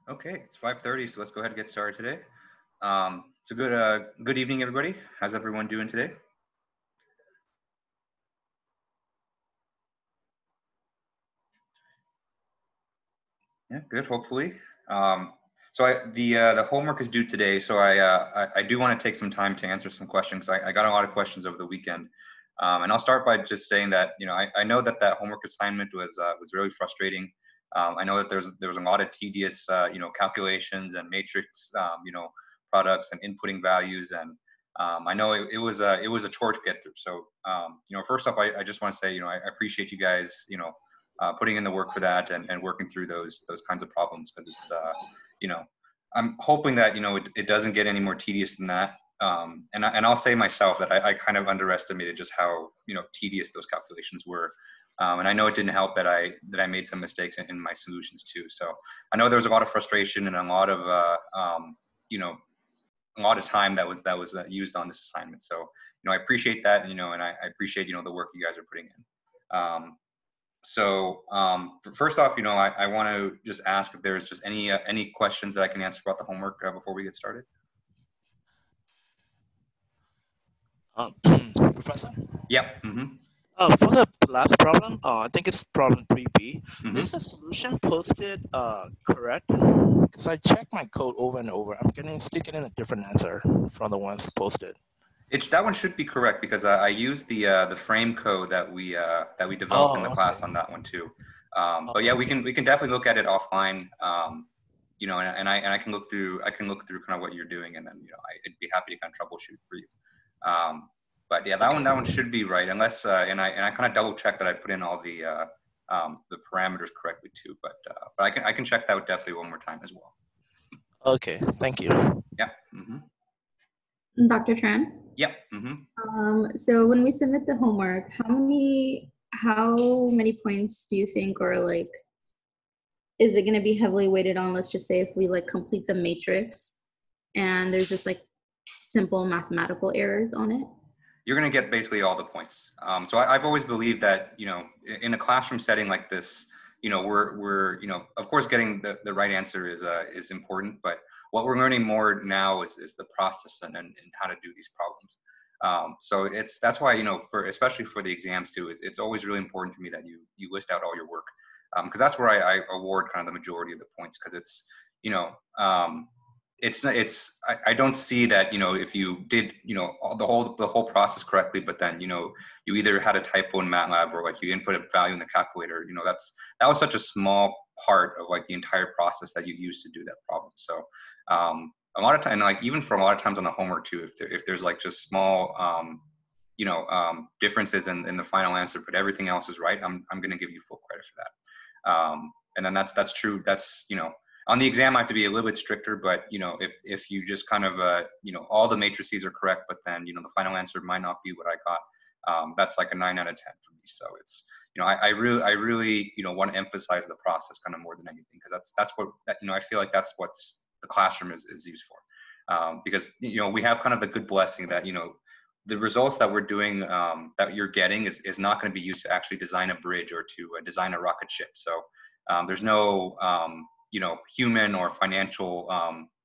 Okay, it's 5:30, so let's go ahead and get started today. So good evening, everybody. How's everyone doing today? Yeah, good. Hopefully. The homework is due today, so I do want to take some time to answer some questions. I got a lot of questions over the weekend, and I'll start by just saying that I know that homework assignment was really frustrating. I know that there was a lot of tedious calculations and matrix products and inputting values, and I know it was a chore to get through. So first off, I just want to say I appreciate you guys putting in the work for that and working through those kinds of problems, because it's I'm hoping that it doesn't get any more tedious than that. And I'll say myself that I kind of underestimated just how tedious those calculations were. And I know it didn't help that I made some mistakes in my solutions too. So I know there was a lot of frustration and a lot of time that was used on this assignment. So I appreciate that, and I appreciate the work you guys are putting in. So first off, I want to just ask if there's just any questions that I can answer about the homework before we get started. Professor? Yep. Mm-hmm. For the last problem, I think it's problem 3B. Mm-hmm. Is the solution posted correct? Because I checked my code over and over. I'm still getting a different answer from the ones posted. That one should be correct, because I used the frame code that we developed in the class on that one too. But yeah, we can definitely look at it offline. And I can look through kind of what you're doing, and then I'd be happy to kind of troubleshoot for you. But yeah, that one should be right, unless and I kind of double check that I put in all the parameters correctly too. But I can check that out definitely one more time as well. Okay, thank you. Yeah. Mm-hmm. Dr. Tran? Yep. Mm-hmm. So when we submit the homework, how many points do you think, or like, is it going to be heavily weighted on, let's just say if we like complete the matrix and there's just like simple mathematical errors on it? You're going to get basically all the points. So I've always believed that, in a classroom setting like this, we're of course getting the right answer is important, but what we're learning more now is the process and how to do these problems. So that's why, especially for the exams too, it's always really important to me that you list out all your work, because that's where I award kind of the majority of the points, because it's, I don't see that, if you did, the whole process correctly, but then, you either had a typo in MATLAB, or like you input a value in the calculator, that was such a small part of like the entire process that you used to do that problem. So a lot of time, like even for a lot of times on the homework too, if there's like just small, differences in the final answer, but everything else is right, I'm going to give you full credit for that. And then that's true. That's, on the exam, I have to be a little bit stricter, but if you just kind of all the matrices are correct, but then the final answer might not be what I got, that's like a 9 out of 10 for me. So it's I really want to emphasize the process kind of more than anything, because that's what I feel like that's what the classroom is used for, because we have kind of the good blessing that the results that we're doing, that you're getting is not going to be used to actually design a bridge or to design a rocket ship. So there's no human or financial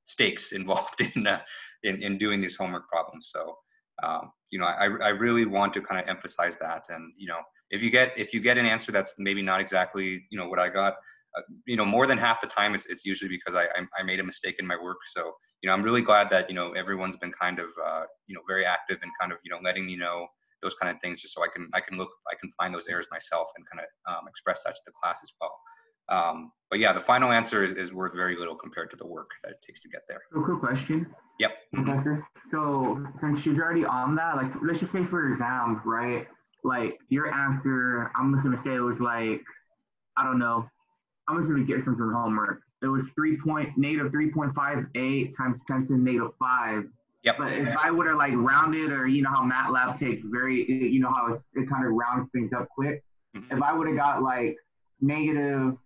stakes involved in doing these homework problems. So I really want to kind of emphasize that. And if you get an answer that's maybe not exactly what I got, more than half the time it's usually because I made a mistake in my work. So I'm really glad that everyone's been kind of very active and kind of letting me know those kind of things, just so I can find those errors myself and kind of express that to the class as well. But yeah, the final answer is worth very little compared to the work that it takes to get there. So quick question. Yep. Professor. So since she's already on that, like let's just say for exam, right? Like your answer, I'm just gonna say it was like, I don't know, I'm just gonna get some from homework. It was negative 3.58 times 10 to the negative 5. Yep. But if I would have like rounded, or how MATLAB takes how it kind of rounds things up quick. Mm-hmm. If I would have got like negative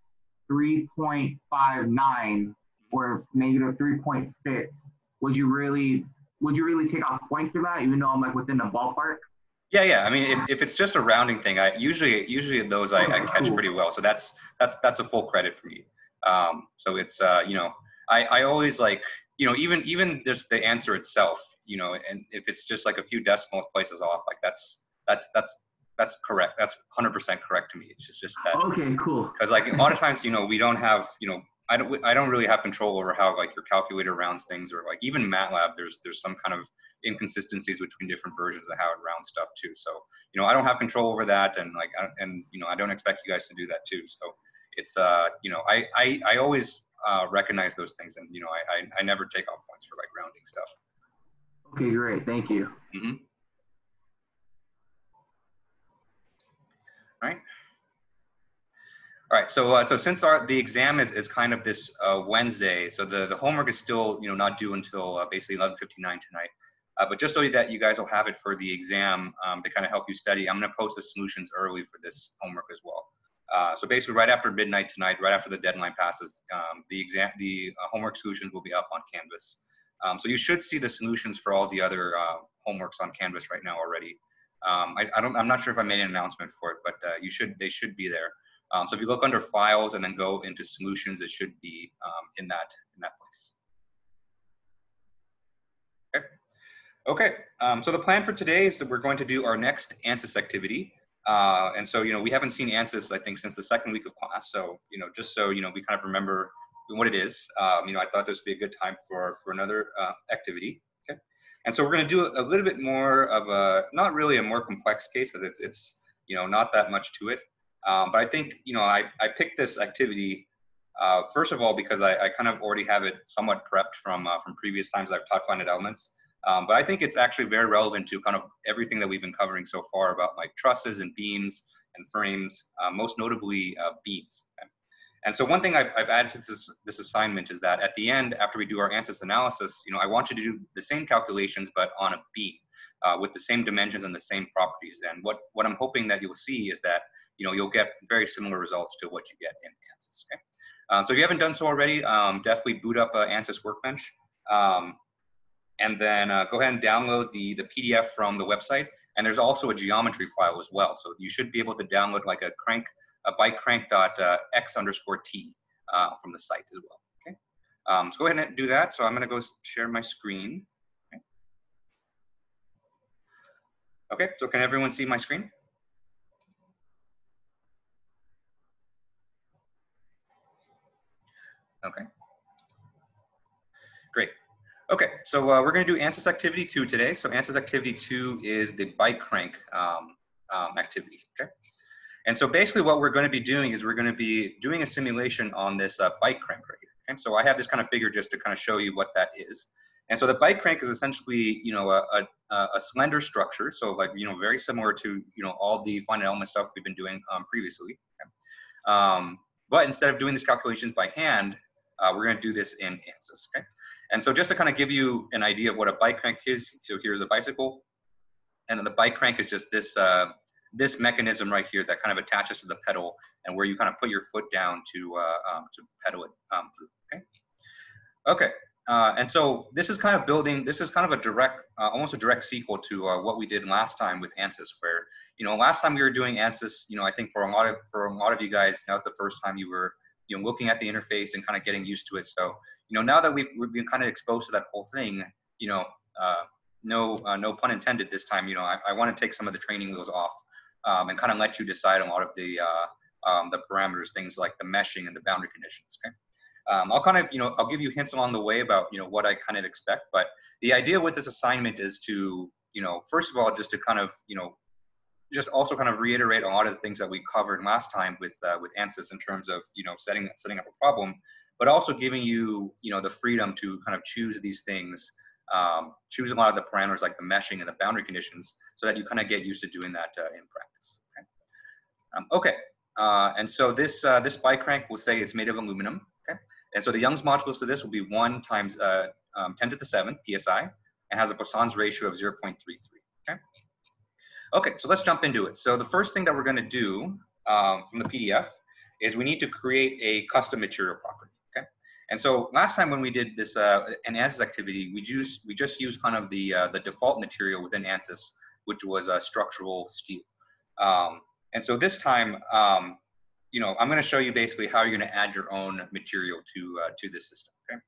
3.59 or negative 3.6, would you really take off points for that, even though I'm like within the ballpark? Yeah. I mean, if it's just a rounding thing, I usually those I catch pretty well. So that's a full credit for me. So it's I always like, you know, even just the answer itself, you know, and if it's just like a few decimal places off, like that's correct. That's 100% correct to me. It's just that. Okay, cool. Because like a lot of times, you know, we don't have, you know, I don't really have control over how like your calculator rounds things, or like even MATLAB, there's some kind of inconsistencies between different versions of how it rounds stuff too. So, you know, I don't have control over that, and like, you know, I don't expect you guys to do that too. So it's, you know, I always recognize those things, and you know, I never take off points for like rounding stuff. Okay, great, thank you. Mm-hmm. All right. All right, so since the exam is kind of this Wednesday, so the homework is still, you know, not due until basically 11:59 tonight. But just so that you guys will have it for the exam to kind of help you study, I'm going to post the solutions early for this homework as well. So basically, right after midnight tonight, right after the deadline passes, the homework solutions will be up on Canvas. So you should see the solutions for all the other homeworks on Canvas right now already. I'm not sure if I made an announcement for it, but they should be there. So if you look under files and then go into solutions, it should be in that place. Okay. Okay. So the plan for today is that we're going to do our next ANSYS activity. And so, you know, we haven't seen ANSYS, I think, since the second week of class. So, you know, just so, you know, we kind of remember what it is, you know, I thought this would be a good time for another activity. Okay. And so we're going to do a little bit more of a, not really a more complex case, because it's, you know, not that much to it. But I think, you know, I picked this activity, first of all, because I kind of already have it somewhat prepped from previous times I've taught finite elements. But I think it's actually very relevant to kind of everything that we've been covering so far about like trusses and beams and frames, most notably beams. Okay? And so one thing I've added to this assignment is that at the end, after we do our ANSYS analysis, you know, I want you to do the same calculations, but on a beam with the same dimensions and the same properties. And what I'm hoping that you'll see is that, you know, you'll get very similar results to what you get in ANSYS. Okay? So if you haven't done so already, definitely boot up ANSYS Workbench. And then go ahead and download the PDF from the website. And there's also a geometry file as well. So you should be able to download like a bytecrank.x_t from the site as well. Okay. So go ahead and do that. So I'm going to go share my screen. Okay. So can everyone see my screen? Okay. Great. Okay, so we're going to do ANSYS activity 2 today. So ANSYS activity 2 is the bike crank activity. Okay, and so basically what we're going to be doing is we're going to be doing a simulation on this bike crank right here. Okay, so I have this kind of figure just to kind of show you what that is. And so the bike crank is essentially, you know, a slender structure. So like, you know, very similar to, you know, all the finite element stuff we've been doing previously. Okay? But instead of doing these calculations by hand, we're going to do this in ANSYS. Okay. And so just to kind of give you an idea of what a bike crank is, so here's a bicycle, and then the bike crank is just this this mechanism right here that kind of attaches to the pedal, and where you kind of put your foot down to pedal it through. Okay. Okay. And so this is kind of building. This is kind of a direct, almost a direct sequel to what we did last time with ANSYS, where, you know, last time we were doing ANSYS, you know, I think for a lot of you guys, now it's the first time you were, you know, looking at the interface and kind of getting used to it. So, you know, now that we've been kind of exposed to that whole thing, you know, no pun intended this time, you know, I want to take some of the training wheels off and kind of let you decide a lot of the parameters, things like the meshing and the boundary conditions. Okay. I'll kind of, you know, I'll give you hints along the way about, you know, what I kind of expect. But the idea with this assignment is to, you know, first of all, just to kind of, you know, just also kind of reiterate a lot of the things that we covered last time with ANSYS in terms of, you know, setting up a problem, but also giving you, you know, the freedom to kind of choose these things, choose a lot of the parameters like the meshing and the boundary conditions, so that you kind of get used to doing that in practice. Okay. And so this bike crank, we'll say it's made of aluminum. Okay. And so the Young's modulus of this will be 1 times 10 to the 7th psi, and has a Poisson's ratio of 0.33. Okay. Okay, so let's jump into it. So the first thing that we're going to do from the PDF is we need to create a custom material property. Okay, and so last time when we did this an ANSYS activity, we just used kind of the default material within ANSYS, which was structural steel. And so this time, I'm going to show you basically how you're going to add your own material to this system. Okay,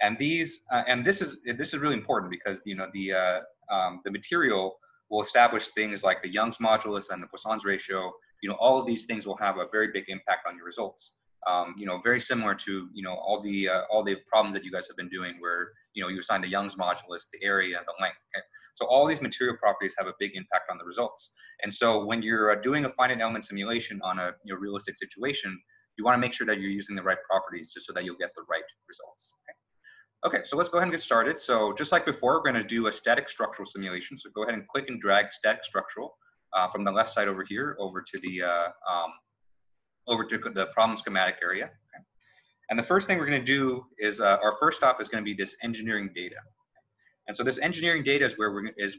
and this is really important because the material will establish things like the Young's modulus and the Poisson's ratio. All of these things will have a very big impact on your results. Very similar to all the problems that you guys have been doing, where you assign the Young's modulus, the area, and the length. Okay, so all these material properties have a big impact on the results. And so when you're doing a finite element simulation on a realistic situation, you want to make sure that you're using the right properties just so that you'll get the right results. Okay, so let's go ahead and get started. So just like before, we're going to do a static structural simulation. So go ahead and click and drag static structural from the left side over here over to the problem schematic area. Okay. And the first thing we're going to do is our first stop is going to be this engineering data. And so this engineering data is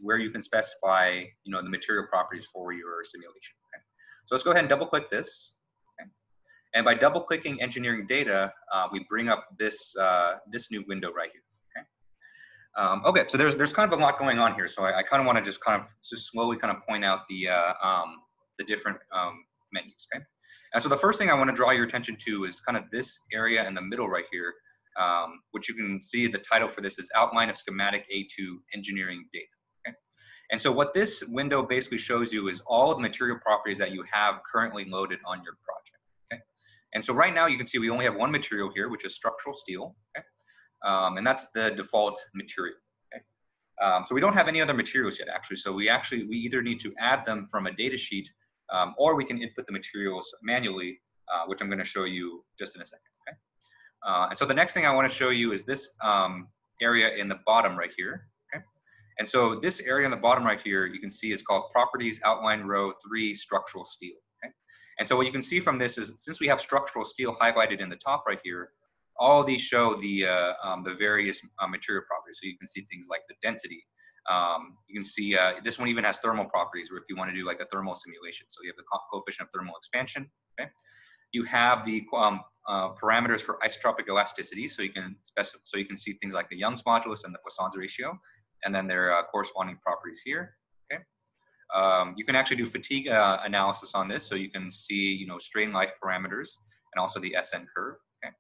where you can specify the material properties for your simulation. Okay. So let's go ahead and double click this. Okay. And by double clicking engineering data, we bring up this new window right here. Okay. Okay. So there's kind of a lot going on here. So I kind of want to just slowly point out the different menus. Okay. And so the first thing I want to draw your attention to is kind of this area in the middle right here, which you can see the title for this is Outline of Schematic A2 Engineering Data. Okay? And so what this window basically shows you is all of the material properties that you have currently loaded on your project. Okay? And so right now you can see we only have one material here, which is structural steel. Okay? And that's the default material. Okay? So we don't have any other materials yet, actually. So we either need to add them from a data sheet, or we can input the materials manually, which I'm going to show you just in a second. Okay? And so the next thing I want to show you is this area in the bottom right here. Okay? And so this area in the bottom right here, you can see is called Properties Outline Row 3 Structural Steel. Okay? And so what you can see from this is, since we have structural steel highlighted in the top right here, all of these show the various material properties. So you can see things like the density. You can see this one even has thermal properties, where if you want to do like a thermal simulation. So you have the coefficient of thermal expansion. Okay? You have the parameters for isotropic elasticity, so you can see things like the Young's modulus and the Poisson's ratio, and then their corresponding properties here. Okay? You can actually do fatigue analysis on this, so you can see strain life parameters and also the SN curve. Okay?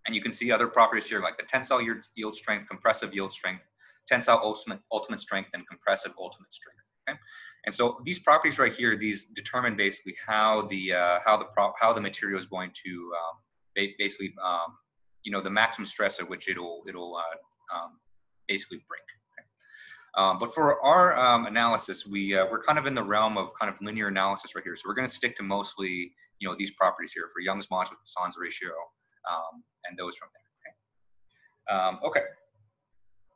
And you can see other properties here like the tensile yield strength, compressive yield strength, tensile ultimate strength, and compressive ultimate strength. Okay? And so these properties right here, these determine basically how the material is going to basically the maximum stress at which it'll basically break. Okay? But for our analysis, we're kind of in the realm of kind of linear analysis right here. So we're going to stick to mostly these properties here for Young's modulus, Poisson's ratio, and those from there. Okay. Okay.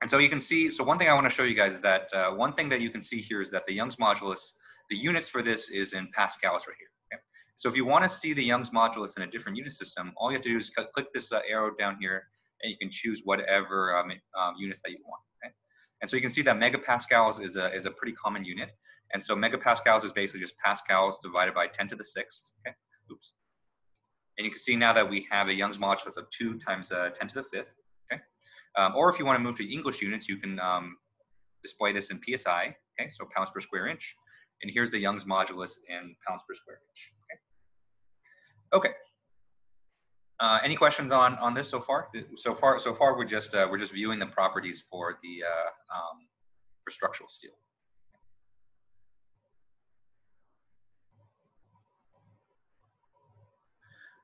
And so you can see, so one thing I want to show you guys is that one thing that you can see here is that the Young's modulus, the units for this is in pascals right here. Okay? So if you want to see the Young's modulus in a different unit system, all you have to do is click this arrow down here, and you can choose whatever units that you want. Okay? And so you can see that megapascals is a pretty common unit. And so megapascals is basically just pascals divided by 10 to the 6th. Okay? Oops. And you can see now that we have a Young's modulus of 2 times 10 to the 5th. Okay? Or if you want to move to English units, you can display this in PSI, okay, so pounds per square inch. And here's the Young's modulus in pounds per square inch. Okay. Okay. Any questions on this so far? So far, we're just viewing the properties for the for structural steel.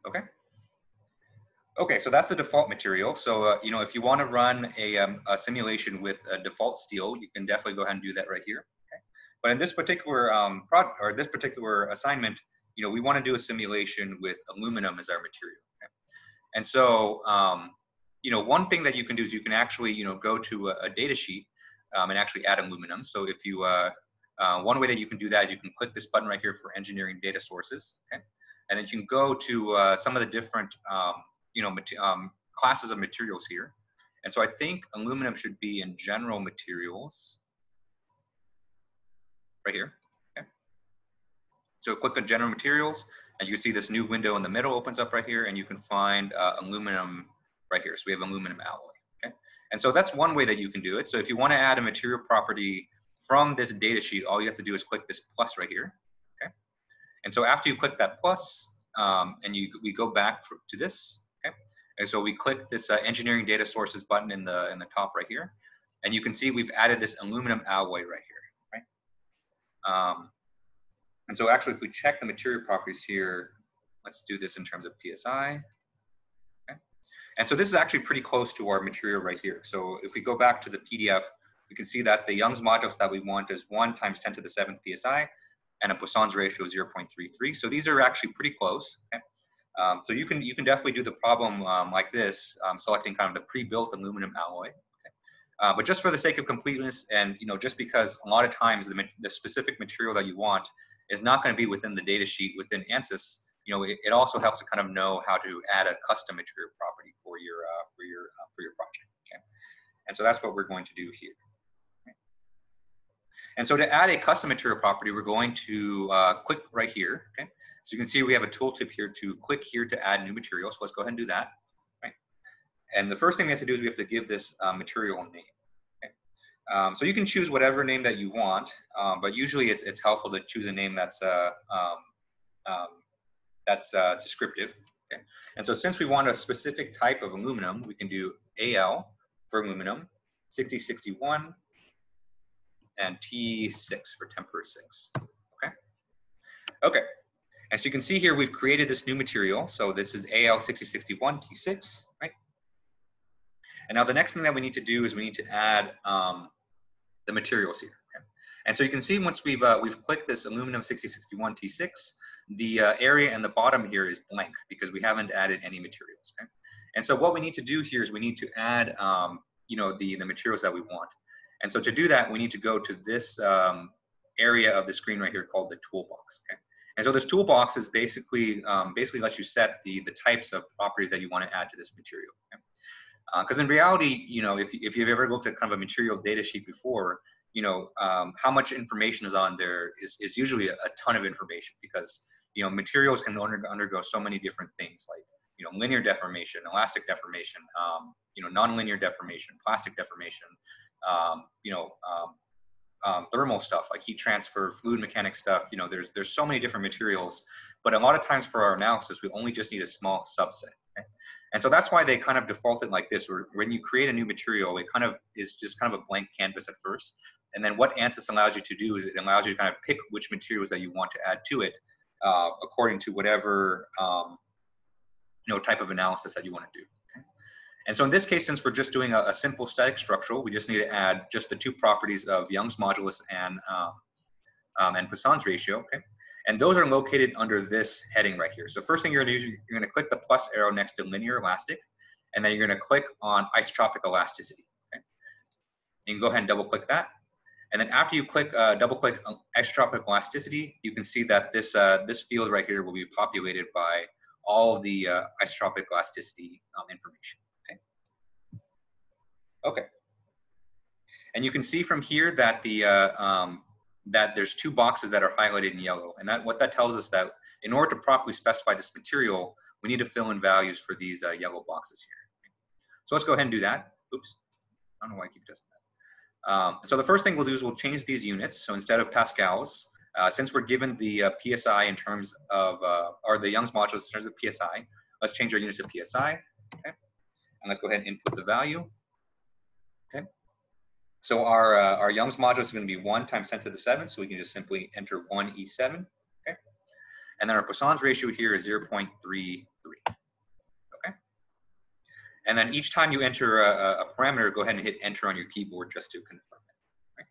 Okay. Okay, so that's the default material. So if you want to run a simulation with a default steel, you can definitely go ahead and do that right here. Okay? But in this particular project or this particular assignment, we want to do a simulation with aluminum as our material. Okay? And so one thing that you can do is you can actually go to a data sheet and actually add aluminum. So if you one way that you can do that is you can click this button right here for engineering data sources. Okay? And then you can go to some of the different classes of materials here. And so I think aluminum should be in general materials right here. Okay. So click on general materials, and you can see this new window in the middle opens up right here, and you can find aluminum right here. So we have aluminum alloy. Okay. And so that's one way that you can do it. So if you want to add a material property from this data sheet, all you have to do is click this plus right here. Okay. And so after you click that plus, and we go back to this, okay? And so we click this engineering data sources button in the top right here, and you can see we've added this aluminum alloy right here, right? And so actually, if we check the material properties here, let's do this in terms of PSI. Okay? And so this is actually pretty close to our material right here. So if we go back to the PDF, we can see that the Young's modulus that we want is 1 × 10⁷ PSI, and a Poisson's ratio is 0.33. So these are actually pretty close. Okay? So you can definitely do the problem like this, selecting kind of the pre-built aluminum alloy. Okay? But just for the sake of completeness, and just because a lot of times the specific material that you want is not going to be within the data sheet within ANSYS, it also helps to kind of know how to add a custom material property for your project. Okay? And so that's what we're going to do here. Okay? And so to add a custom material property, we're going to click right here. Okay? So you can see we have a tooltip here to click here to add new material. So let's go ahead and do that. Right? And the first thing we have to do is we have to give this material a name. So you can choose whatever name that you want, but usually it's helpful to choose a name that's descriptive. Okay? And so since we want a specific type of aluminum, we can do AL for aluminum, 6061, and T6 for temper 6. Okay. Okay. And so you can see here we've created this new material. So this is AL 6061 T6, right? And now the next thing that we need to do is we need to add the materials here. Okay? And so you can see once we've clicked this aluminum 6061 T6, the area in the bottom here is blank because we haven't added any materials. Okay? And so what we need to do here is we need to add the materials that we want. And so to do that, we need to go to this area of the screen right here called the toolbox. Okay? And so this toolbox is basically lets you set the types of properties that you want to add to this material. Okay? Because in reality, if you've ever looked at kind of a material data sheet before, how much information is on there is usually a ton of information, because materials can undergo so many different things, like linear deformation, elastic deformation, nonlinear deformation, plastic deformation, thermal stuff like heat transfer, fluid mechanics stuff. There's so many different materials, but a lot of times for our analysis, we only just need a small subset. Okay? And so that's why they kind of defaulted like this, where when you create a new material, it kind of is just kind of a blank canvas at first. And then what ANSYS allows you to do is it allows you to kind of pick which materials that you want to add to it according to whatever type of analysis that you want to do. Okay? And so in this case, since we're just doing a simple static structural, we just need to add just the two properties of Young's modulus and Poisson's ratio. Okay? And those are located under this heading right here. So first thing you're going to do is you're going to click the plus arrow next to linear elastic, and then you're going to click on isotropic elasticity. Okay? You can go ahead and double click that. And then after you click double click isotropic elasticity, you can see that this field right here will be populated by all of the isotropic elasticity information. Okay? Okay. And you can see from here that that there's two boxes that are highlighted in yellow, and what that tells us that in order to properly specify this material, we need to fill in values for these yellow boxes here. Okay? So let's go ahead and do that. Oops, I don't know why I keep testing that. So the first thing we'll do is we'll change these units. So instead of pascals, since we're given the PSI in terms of, or the Young's modulus in terms of PSI, let's change our units to PSI. Okay, and let's go ahead and input the value. Okay. So our Young's modulus is going to be 1 × 10⁷, so we can just simply enter 1E7. Okay, and then our Poisson's ratio here is 0.33. Okay, and then each time you enter a parameter, go ahead and hit enter on your keyboard just to confirm it.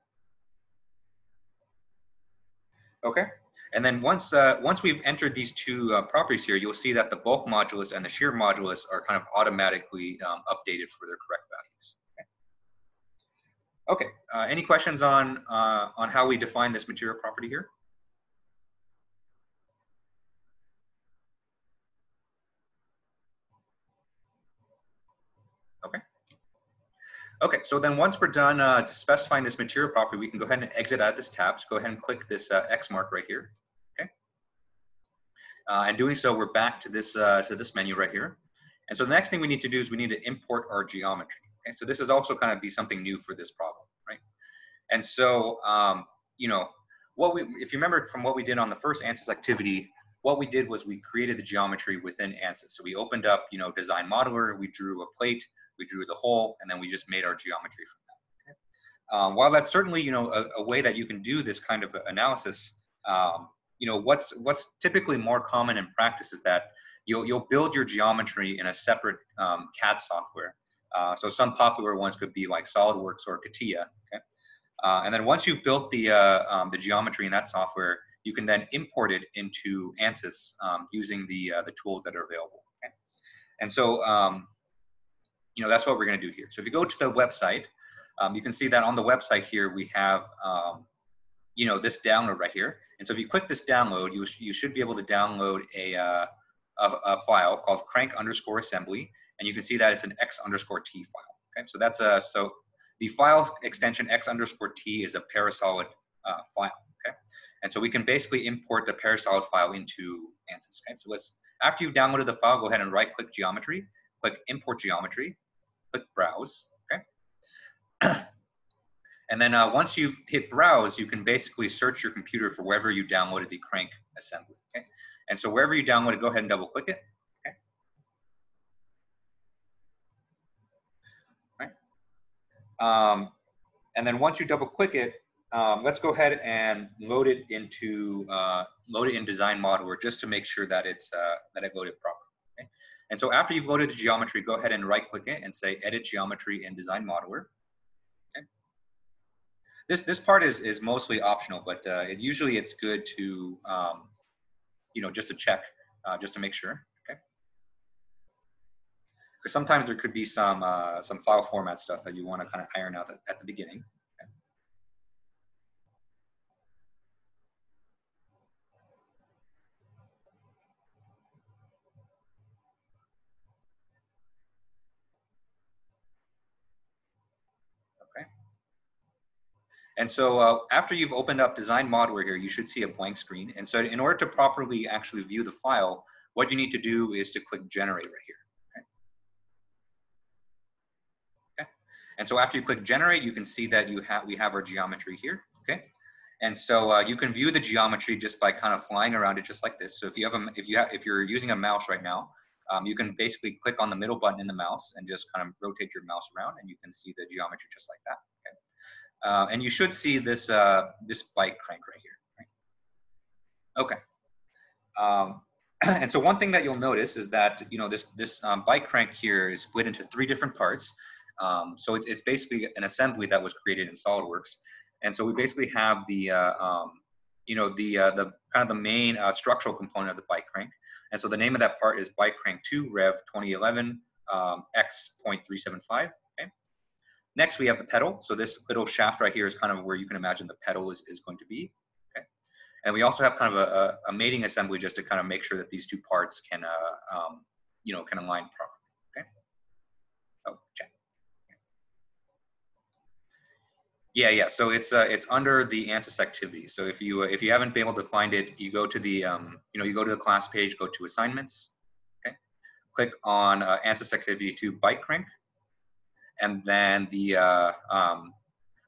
Okay, okay. And then once we've entered these two properties here, you'll see that the bulk modulus and the shear modulus are kind of automatically updated for their correct values. Okay, any questions on how we define this material property here? Okay. Okay, so then once we're done to specifying this material property, we can go ahead and exit out of this tab. So go ahead and click this X mark right here. Okay. And doing so, we're back to this menu right here. And so the next thing we need to do is we need to import our geometry. Okay, so this is also kind of be something new for this problem, right? And so, if you remember from what we did on the first ANSYS activity, what we did was we created the geometry within ANSYS. So we opened up, you know, Design Modeler, we drew a plate, we drew the hole, and then we just made our geometry from that. Okay? While that's certainly, you know, a way that you can do this kind of analysis, you know, what's typically more common in practice is that you'll build your geometry in a separate CAD software. So some popular ones could be like SolidWorks or CATIA. Okay? And then once you've built the geometry in that software, you can then import it into ANSYS using the tools that are available. Okay? And so, you know, that's what we're going to do here. So if you go to the website, you can see that on the website here we have, you know, this download right here. And so if you click this download, you should be able to download a file called crank_assembly, and you can see that it's an x_t file. Okay, so that's so the file extension x_t is a parasolid file. Okay, and so we can basically import the parasolid file into ANSYS. Okay, so after you've downloaded the file, go ahead and right-click geometry, click import geometry, click browse. Okay. And then once you've hit browse, you can basically search your computer for wherever you downloaded the crank assembly. Okay? And so wherever you downloaded, go ahead and double click it. Okay? All right. And then once you double click it, let's go ahead and load it in Design Modeler just to make sure that it loaded properly. Okay? And so after you've loaded the geometry, go ahead and right click it and say Edit Geometry in Design Modeler. This part is mostly optional, but usually it's good to, you know, just to check, just to make sure, okay? Because sometimes there could be some file format stuff that you want to kind of iron out at the beginning. And so after you've opened up Design Modeler here, you should see a blank screen. And so in order to properly actually view the file, what you need to do is to click Generate right here. Okay? Okay. And so after you click Generate, you can see that we have our geometry here. Okay. And so you can view the geometry just by kind of flying around it just like this. So if you're using a mouse right now, you can basically click on the middle button in the mouse and just kind of rotate your mouse around, and you can see the geometry just like that. Okay. And you should see this this bike crank right here. Right? Okay. And so one thing that you'll notice is that, you know, this bike crank here is split into 3 different parts. So it's basically an assembly that was created in SolidWorks. And so we basically have the you know, the kind of the main structural component of the bike crank. And so the name of that part is bike crank 2 Rev 2011 X.375. Next, we have the pedal. So this little shaft right here is kind of where you can imagine the pedal is going to be. Okay. And we also have kind of a mating assembly just to kind of make sure that these 2 parts can, you know, can align properly. Okay. Oh, check. Yeah. So it's under the ANSYS activity. So if you haven't been able to find it, you go to the you know, you go to the class page, go to assignments. Okay. Click on ANSYS activity 2 bike crank. And then the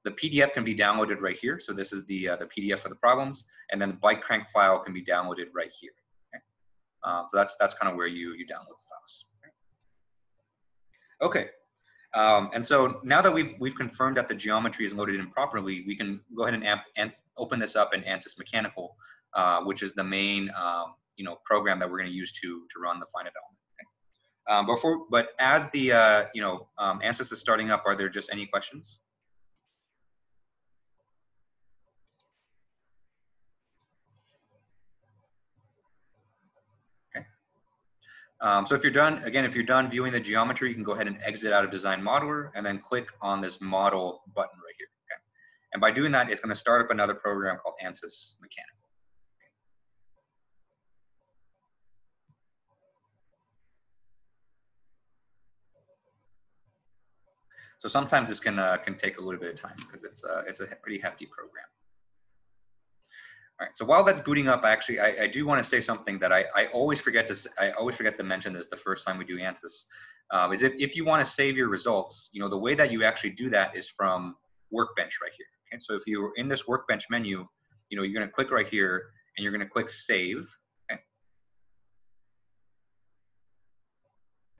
PDF can be downloaded right here. So this is the PDF for the problems, and then the bike crank file can be downloaded right here. Okay? So that's kind of where you download the files. Okay. And so now that we've confirmed that the geometry is loaded in properly, we can go ahead and open this up in ANSYS Mechanical, which is the main you know, program that we're going to use to run the Finite element. But as the you know, ANSYS is starting up, are there just any questions? Okay. So if you're done, again, if you're done viewing the geometry, you can go ahead and exit out of Design Modeler and then click on this Model button right here. Okay. And by doing that, it's going to start up another program called ANSYS Mechanical. So sometimes this can take a little bit of time because it's a pretty hefty program. All right. So while that's booting up, actually, I do want to say something that I always forget to mention this the first time we do ANSYS. Is if you want to save your results, you know, the way that you actually do that is from Workbench right here. Okay. So if you're in this Workbench menu, you know, you're going to click right here and you're going to click Save. Okay.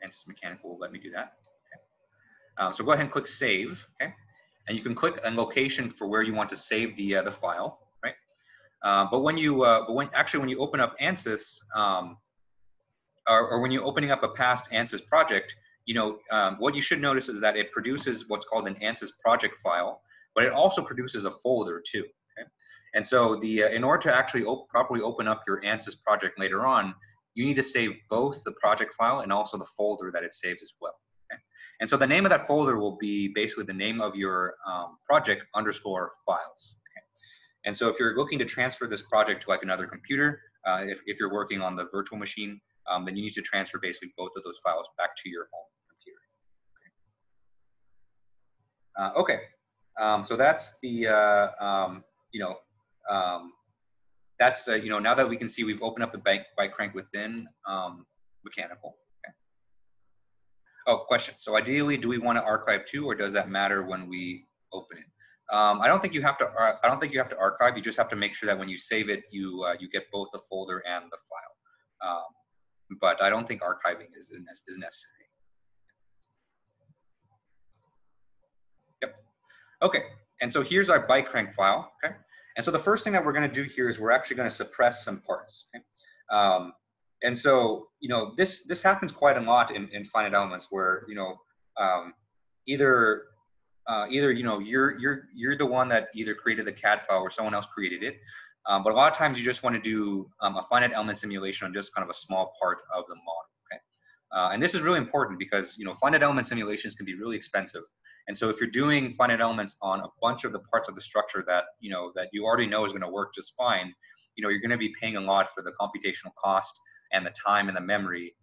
ANSYS Mechanical will let me do that. Okay. So go ahead and click Save. Okay, and you can click a location for where you want to save the file, right? But when you when you open up ANSYS, or when you're opening up a past ANSYS project, what you should notice is that it produces what's called an ANSYS project file, but it also produces a folder too. Okay? And so in order to actually properly open up your ANSYS project later on, you need to save both the project file and also the folder that it saves as well. Okay? And so the name of that folder will be basically the name of your project _ files. Okay? And so if you're looking to transfer this project to like another computer, if you're working on the virtual machine, then you need to transfer basically both of those files back to your home computer. Okay, so that's the that's now that we can see we've opened up the bike crank within mechanical. Okay. Oh, question. So ideally, do we want to archive too, or does that matter when we open it? I don't think you have to. I don't think you have to archive. You just have to make sure that when you save it, you get both the folder and the file. But I don't think archiving is necessary. Yep. Okay. And so here's our bike crank file. Okay. And so the first thing that we're going to do here is we're actually going to suppress some parts. Okay? And so this happens quite a lot in finite elements, where either you're the one that either created the CAD file or someone else created it. But a lot of times you just want to do a finite element simulation on just kind of a small part of the model. Okay, and this is really important because finite element simulations can be really expensive. And so if you're doing finite elements on a bunch of the parts of the structure that that you already know is going to work just fine, you're going to be paying a lot for the computational cost and the time and the memory,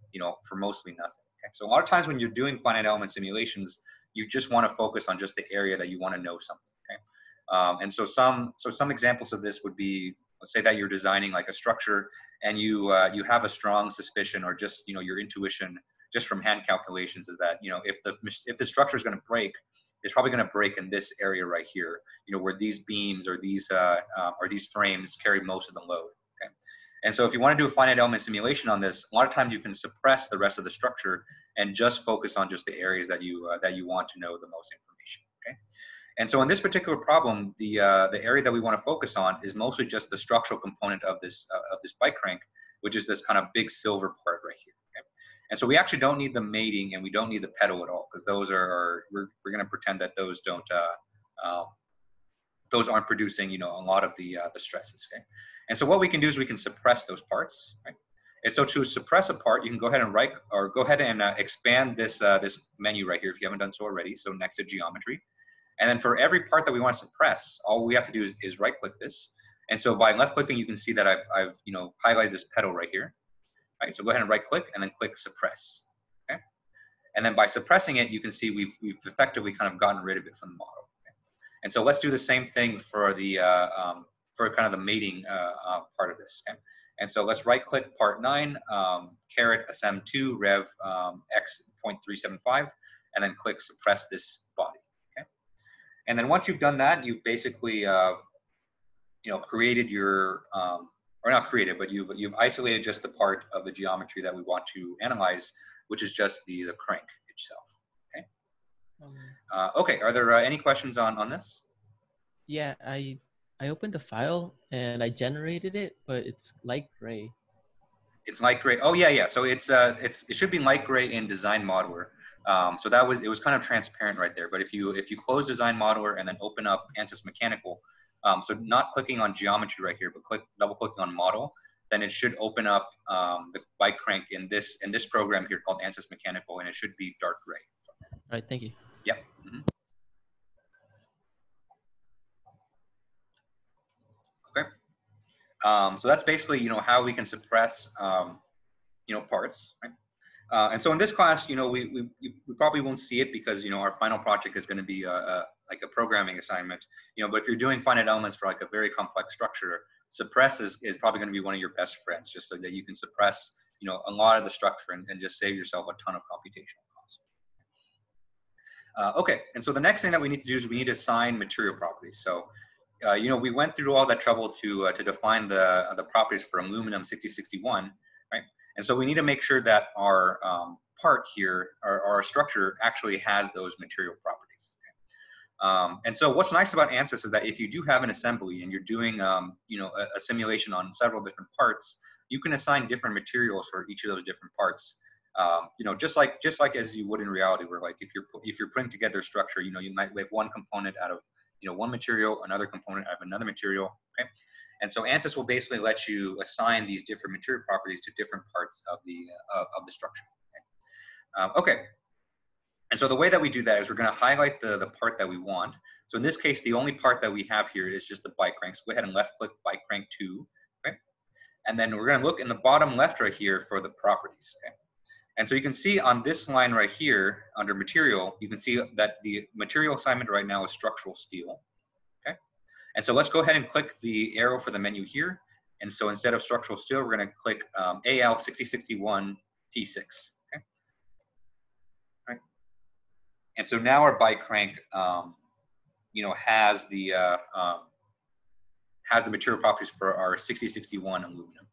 for mostly nothing. Okay? So a lot of times when you're doing finite element simulations, you just want to focus on just the area that you want to know something. Okay? And so some examples of this would be, let's say that you're designing like a structure, and you have a strong suspicion, or just your intuition just from hand calculations is that if the structure is going to break, it's probably going to break in this area right here, where these beams or these frames carry most of the load. Okay? And so if you want to do a finite element simulation on this, a lot of times you can suppress the rest of the structure and just focus on just the areas that you want to know the most information. Okay? And so in this particular problem, the area that we want to focus on is mostly just the structural component of this bike crank, which is this kind of big silver part right here. Okay? And so we actually don't need the mating, and we don't need the pedal at all, because those we're going to pretend that those aren't producing a lot of the stresses. Okay? And so what we can do is we can suppress those parts. Right? And so to suppress a part, you can go ahead and expand this menu right here if you haven't done so already. So next to geometry. And then for every part that we want to suppress, all we have to do is right click this. And so by left clicking, you can see that I've highlighted this pedal right here. Right, so go ahead and right click and then click suppress. Okay? And then by suppressing it, you can see we've effectively kind of gotten rid of it from the model. Okay? And so let's do the same thing for the kind of the mating part of this. Okay? And so let's right click part 9, caret SM2 rev x 0.375, and then click suppress this body. Okay? And then once you've done that, you've basically created your or not created, but you've isolated just the part of the geometry that we want to analyze, which is just the crank itself. Okay. Okay. Are there any questions on this? Yeah, I opened the file and I generated it, but it's light gray. It's light gray. Oh yeah. So it should be light gray in Design Modeler. So it was kind of transparent right there. But if you close Design Modeler and then open up ANSYS Mechanical, so not clicking on geometry right here, but double clicking on model, then it should open up the bike crank in this program here called ANSYS Mechanical, and it should be dark gray. All right, thank you. Yep. Mm-hmm. Okay. So that's basically how we can suppress parts, right? And so in this class, we probably won't see it because our final project is going to be like a programming assignment. But if you're doing finite elements for like a very complex structure, suppress is probably going to be one of your best friends, just so that you can suppress a lot of the structure and just save yourself a ton of computational costs. Okay, and so the next thing that we need to do is we need to assign material properties. So we went through all that trouble to define the properties for aluminum 6061, right? And so we need to make sure that our part here, or our structure, actually has those material properties. And so what's nice about ANSYS is that if you do have an assembly and you're doing you know, a simulation on several different parts, you can assign different materials for each of those different parts. You know, just like as you would in reality, where like if you're putting together a structure, you know, you might make one component out of, you know, one material, another component out of another material. Okay, and so ANSYS will basically let you assign these different material properties to different parts of the structure. Okay. Okay. And so the way that we do that is we're going to highlight the part that we want. So in this case, the only part that we have here is just the bike crank. So go ahead and left click bike crank 2. Okay, and then we're going to look in the bottom left right here for the properties. Okay. And so you can see on this line right here under material, you can see that the material assignment right now is structural steel. Okay. And so let's go ahead and click the arrow for the menu here. And so instead of structural steel, we're going to click AL 6061 T6. Okay. All right. And so now our bike crank, you know, has the material properties for our 6061 aluminum.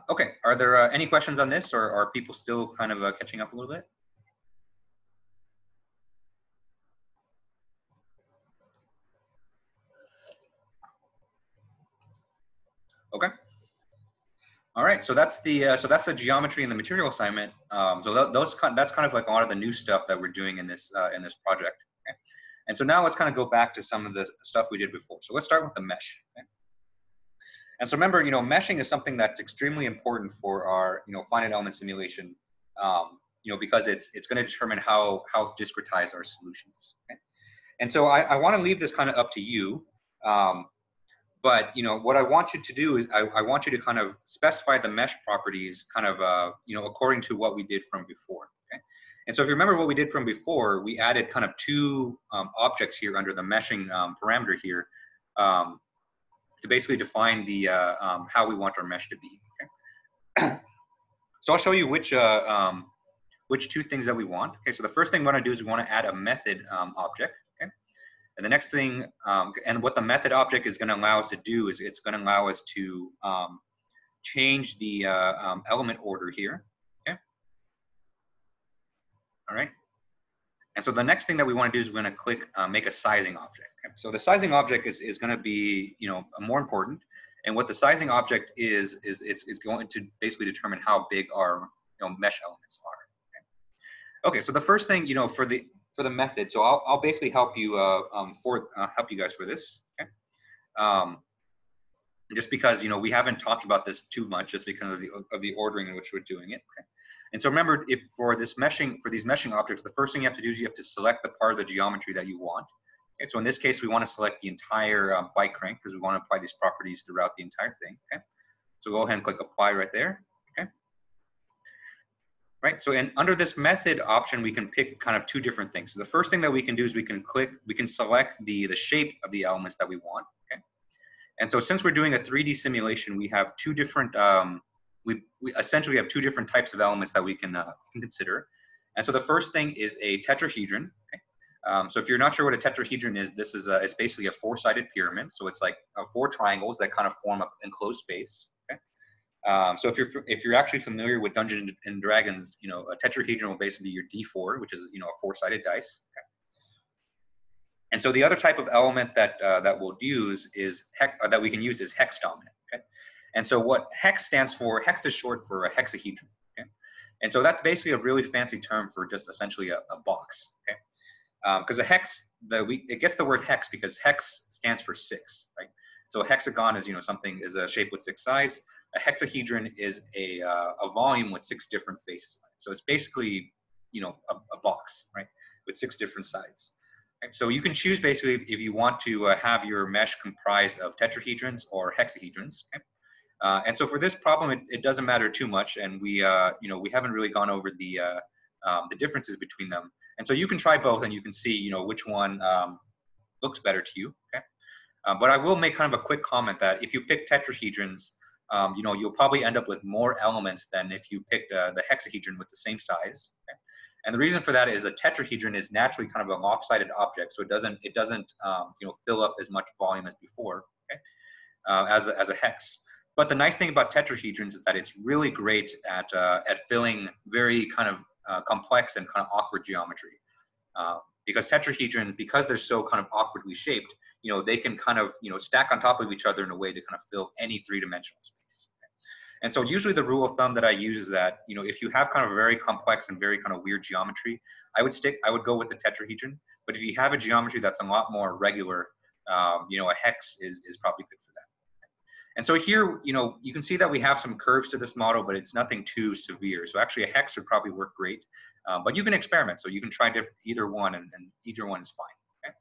Okay, are there any questions on this, or are people still kind of catching up a little bit? Okay. All right, so that's the geometry and the material assignment. So that's kind of like a lot of the new stuff that we're doing in this project. Okay? And so now let's kind of go back to some of the stuff we did before. So let's start with the mesh. Okay? And so remember, you know, meshing is something that's extremely important for our, you know, finite element simulation, you know, because it's going to determine how discretized our solution is. Okay? And so I want to leave this kind of up to you, but you know, what I want you to do is I want you to kind of specify the mesh properties, kind of you know, according to what we did from before. Okay? And so if you remember what we did from before, we added kind of two objects here under the meshing parameter here. To basically define the how we want our mesh to be. Okay? So I'll show you which two things that we want. Okay, so the first thing we want to do is we want to add a method object. Okay, and the next thing, and what the method object is going to allow us to do is it's going to allow us to change the element order here. Okay, all right. And so the next thing that we want to do is we're going to click make a sizing object. Okay? So the sizing object is going to be, you know, more important. And what the sizing object is it's going to basically determine how big our, you know, mesh elements are. Okay. Okay, so the first thing, you know, for the method, so I'll basically help you help you guys for this. Okay. Just because, you know, we haven't talked about this too much, just because of the ordering in which we're doing it. Okay. And so remember, for these meshing objects, the first thing you have to do is you have to select the part of the geometry that you want. Okay, so in this case, we want to select the entire bike crank because we want to apply these properties throughout the entire thing. Okay, so go ahead and click apply right there. Okay, right. So under this method option, we can pick kind of two different things. So the first thing that we can do is we can select the shape of the elements that we want. Okay, and so since we're doing a 3D simulation, we have two different we essentially have two different types of elements that we can consider. And so the first thing is a tetrahedron. Okay? So if you're not sure what a tetrahedron is, this is it's basically a four-sided pyramid. So it's like four triangles that kind of form an enclosed space. Okay? So if you're actually familiar with Dungeons and Dragons, you know, a tetrahedron will basically be your D4, which is, you know, a four-sided dice. Okay? And so the other type of element that we'll use is that we can use is hex dominant. Okay? And so what hex stands for, hex is short for a hexahedron. Okay? And so that's basically a really fancy term for just essentially a box. Okay? Because a hex, it gets the word hex because hex stands for 6, right? So a hexagon is, you know, something is a shape with 6 sides. A hexahedron is a volume with 6 different faces. So it's basically, you know, a box, right, with 6 different sides. Right? So you can choose basically if you want to have your mesh comprised of tetrahedrons or hexahedrons. Okay? And so for this problem, it doesn't matter too much, and we you know, we haven't really gone over the differences between them. And so you can try both, and you can see, you know, which one looks better to you. Okay, but I will make kind of a quick comment that if you pick tetrahedrons, you know, you'll probably end up with more elements than if you picked the hexahedron with the same size. Okay? And the reason for that is a tetrahedron is naturally kind of a lopsided object, so it doesn't you know, fill up as much volume as before. Okay, as a hex. But the nice thing about tetrahedrons is that it's really great at filling very kind of complex and kind of awkward geometry. Because tetrahedrons, because they're so kind of awkwardly shaped, they can kind of, stack on top of each other in a way to kind of fill any three-dimensional space. And so usually the rule of thumb that I use is that, if you have kind of a very complex and very kind of weird geometry, I would go with the tetrahedron. But if you have a geometry that's a lot more regular, a hex is probably good for that. And so here, you can see that we have some curves to this model, but it's nothing too severe. So actually a hex would probably work great, but you can experiment. So you can try either one, and either one is fine. Okay.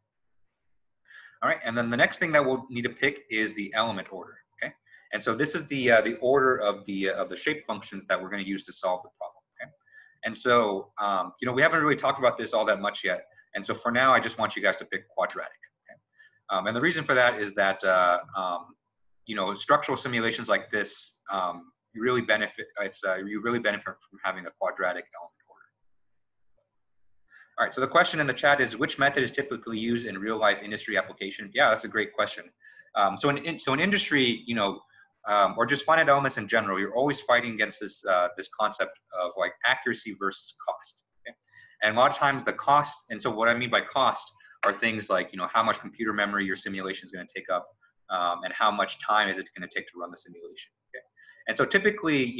All right, and then the next thing that we'll need to pick is the element order. Okay, and so this is the order of the shape functions that we're going to use to solve the problem. Okay, and so we haven't really talked about this all that much yet. And so for now, I just want you guys to pick quadratic. Okay, and the reason for that is that structural simulations like this, you really benefit from having a quadratic element order. All right, so the question in the chat is, which method is typically used in real life industry application? Yeah, that's a great question. So in industry, or just finite elements in general, you're always fighting against this concept of like accuracy versus cost. Okay? And a lot of times the cost, and so what I mean by cost are things like, how much computer memory your simulation is going to take up, and how much time is it going to take to run the simulation. Okay? And so typically,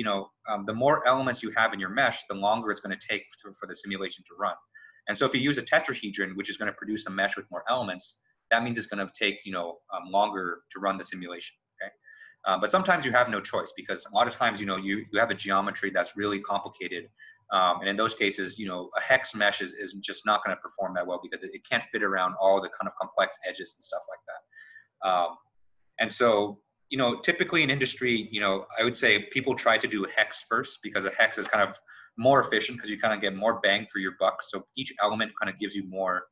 the more elements you have in your mesh, the longer it's going to take for the simulation to run. And so if you use a tetrahedron, which is going to produce a mesh with more elements, that means it's going to take, longer to run the simulation. Okay? But sometimes you have no choice, because a lot of times, you have a geometry that's really complicated. And in those cases, a hex mesh is just not going to perform that well, because it can't fit around all the kind of complex edges and stuff like that. And so, typically in industry, I would say people try to do hex first, because a hex is kind of more efficient, because you kind of get more bang for your buck. So each element kind of gives you more,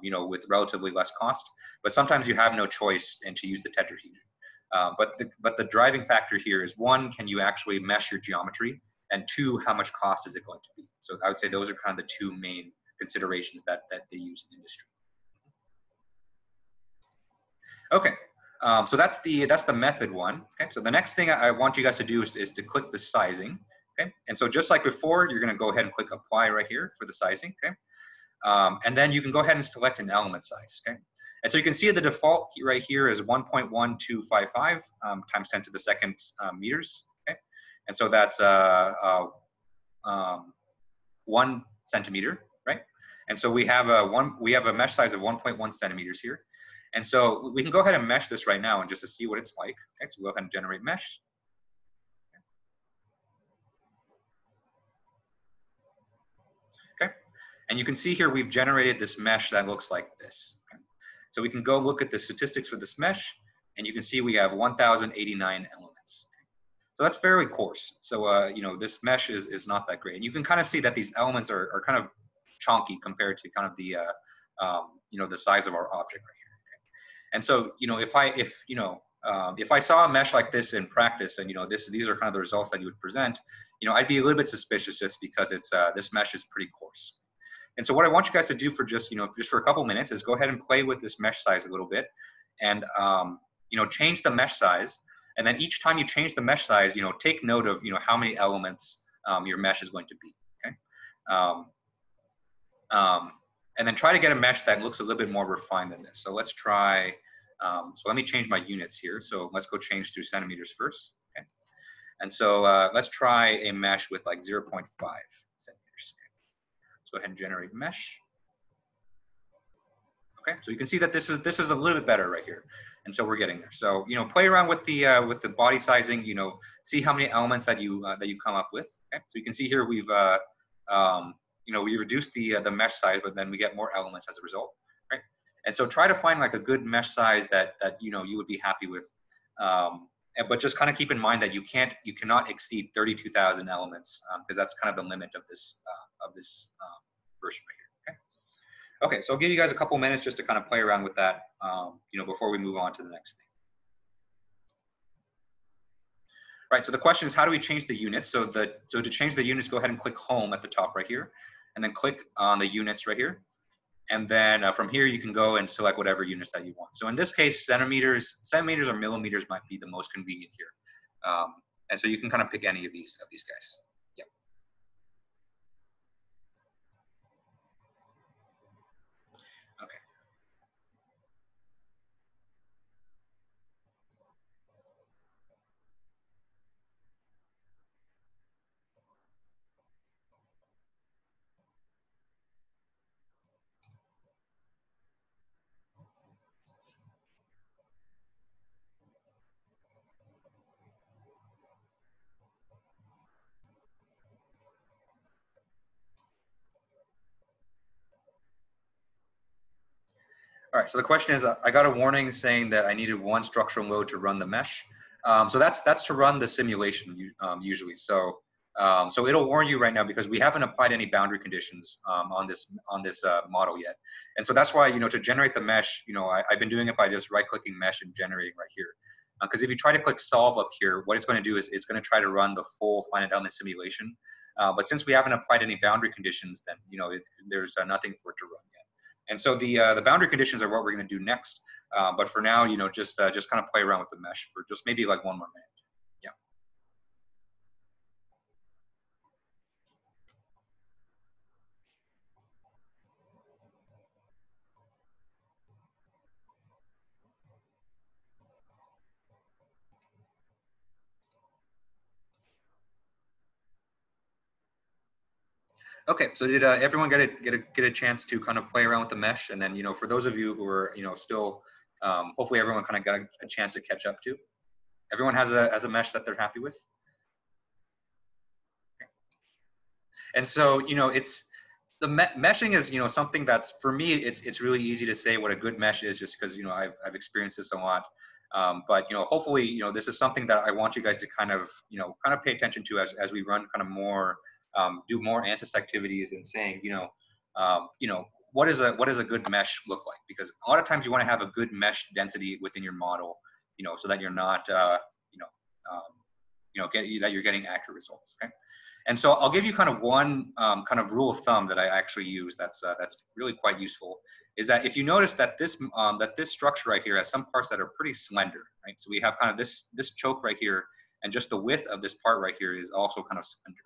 with relatively less cost. But sometimes you have no choice and to use the tetrahedron. But the driving factor here is, one, can you actually mesh your geometry? And two, how much cost is it going to be? So I would say those are kind of the two main considerations that they use in industry. Okay. So that's the method one. Okay, so the next thing I want you guys to do is to click the sizing. Okay, and so just like before, you're going to go ahead and click apply right here for the sizing. Okay, and then you can go ahead and select an element size. Okay, and so you can see the default right here is 1.1255 times 10 to the second meters. Okay, and so that's 1 centimeter, right? And so we have a mesh size of 1.1 centimeters here. And so we can go ahead and mesh this right now and just to see what it's like. Okay, so go ahead and generate mesh. Okay, and you can see here we've generated this mesh that looks like this. Okay? So we can go look at the statistics for this mesh, and you can see we have 1,089 elements. So that's fairly coarse. So this mesh is not that great, and you can kind of see that these elements are kind of chunky compared to kind of the the size of our object right here. And so, if I saw a mesh like this in practice, and these are kind of the results that you would present, I'd be a little bit suspicious, just because it's this mesh is pretty coarse. And so what I want you guys to do for just for a couple minutes is go ahead and play with this mesh size a little bit, and change the mesh size. And then each time you change the mesh size, take note of how many elements your mesh is going to be. Okay. And then try to get a mesh that looks a little bit more refined than this. So let's try, so let me change my units here. So let's go change to centimeters first. Okay. And so let's try a mesh with like 0.5 centimeters. Okay. Let's go ahead and generate mesh. Okay, so you can see that this is a little bit better right here. And so we're getting there. So, play around with the body sizing, see how many elements that you come up with. Okay. So you can see here we've, we reduce the mesh size, but then we get more elements as a result, right? And so try to find like a good mesh size that you would be happy with, but just kind of keep in mind that you cannot exceed 32,000 elements, because that's kind of the limit of this version right here. Okay. Okay, so I'll give you guys a couple minutes just to kind of play around with that, before we move on to the next thing. Right. So the question is, how do we change the units? So to change the units, go ahead and click home at the top right here. And then click on the units right here. And then from here, you can go and select whatever units that you want. So in this case, centimeters or millimeters might be the most convenient here. And so you can kind of pick any of these guys. Yeah. Okay. All right, so the question is, I got a warning saying that I needed one structural load to run the mesh. So that's to run the simulation usually. So so it'll warn you right now because we haven't applied any boundary conditions on this model yet. And so that's why, to generate the mesh, I've been doing it by just right-clicking mesh and generating right here. Because if you try to click solve up here, what it's going to do is it's going to try to run the full finite element simulation. But since we haven't applied any boundary conditions, then there's nothing for it to run yet. And so the boundary conditions are what we're going to do next. But for now, just kind of play around with the mesh for just maybe like 1 more minute. Yeah. Okay, so did everyone get a chance to kind of play around with the mesh? And then, for those of you who are, still, hopefully everyone kind of got a chance to catch up to. Everyone has a mesh that they're happy with. Okay. And so, it's the meshing is, something that's, for me, it's really easy to say what a good mesh is just because, I've experienced this a lot. But hopefully, this is something that I want you guys to kind of pay attention to as we run kind of more. Do more ANSYS activities and saying, what does a good mesh look like? Because a lot of times you want to have a good mesh density within your model, so that you're not, that you're getting accurate results. Okay, and so I'll give you kind of one kind of rule of thumb that I actually use. That's really quite useful. Is that if you notice that this structure right here has some parts that are pretty slender, right? So we have kind of this choke right here, and just the width of this part right here is also kind of slender.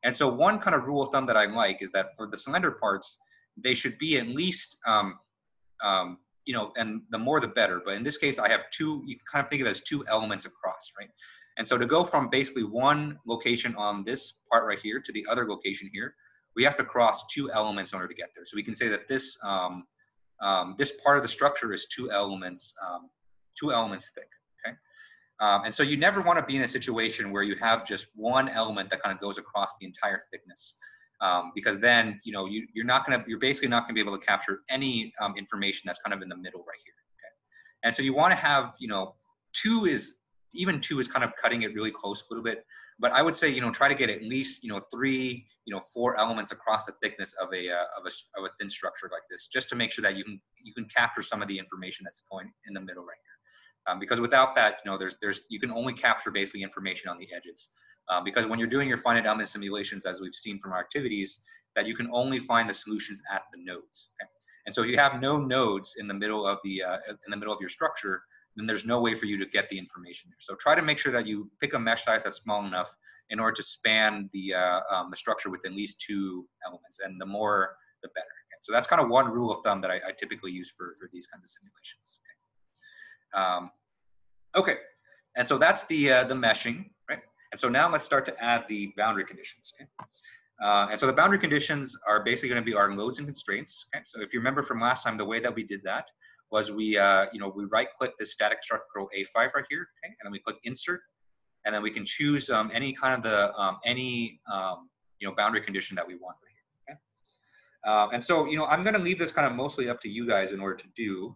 And so one kind of rule of thumb that I like is that for the slender parts, they should be at least, and the more the better. But in this case, I have two, you can kind of think of it as 2 elements across, right? And so to go from basically one location on this part right here to the other location here, we have to cross 2 elements in order to get there. So we can say that this, this part of the structure is 2 elements thick. And so you never want to be in a situation where you have just one element that kind of goes across the entire thickness, because then you're basically not going to be able to capture any information that's kind of in the middle right here. Okay? And so you want to have 2 is kind of cutting it really close a little bit, but I would say try to get at least 3 4 elements across the thickness of a thin structure like this, just to make sure that you can capture some of the information that's going in the middle right here. Because without that, you can only capture basically information on the edges. Because when you're doing your finite element simulations, as we've seen from our activities, that you can only find the solutions at the nodes. Okay? And so if you have no nodes in the middle of your structure, then there's no way for you to get the information there. So try to make sure that you pick a mesh size that's small enough in order to span the structure with at least 2 elements, and the more, the better. Okay? So that's kind of one rule of thumb that I typically use for these kinds of simulations. Okay? Okay, and so that's the meshing, right? And so now let's start to add the boundary conditions. Okay? And so the boundary conditions are basically going to be our loads and constraints. Okay? So if you remember from last time, the way that we did that was we right-click the static structural A5 right here, okay? And then we click Insert, and then we can choose any kind of the boundary condition that we want right here. Okay? And so I'm going to leave this kind of mostly up to you guys in order to do.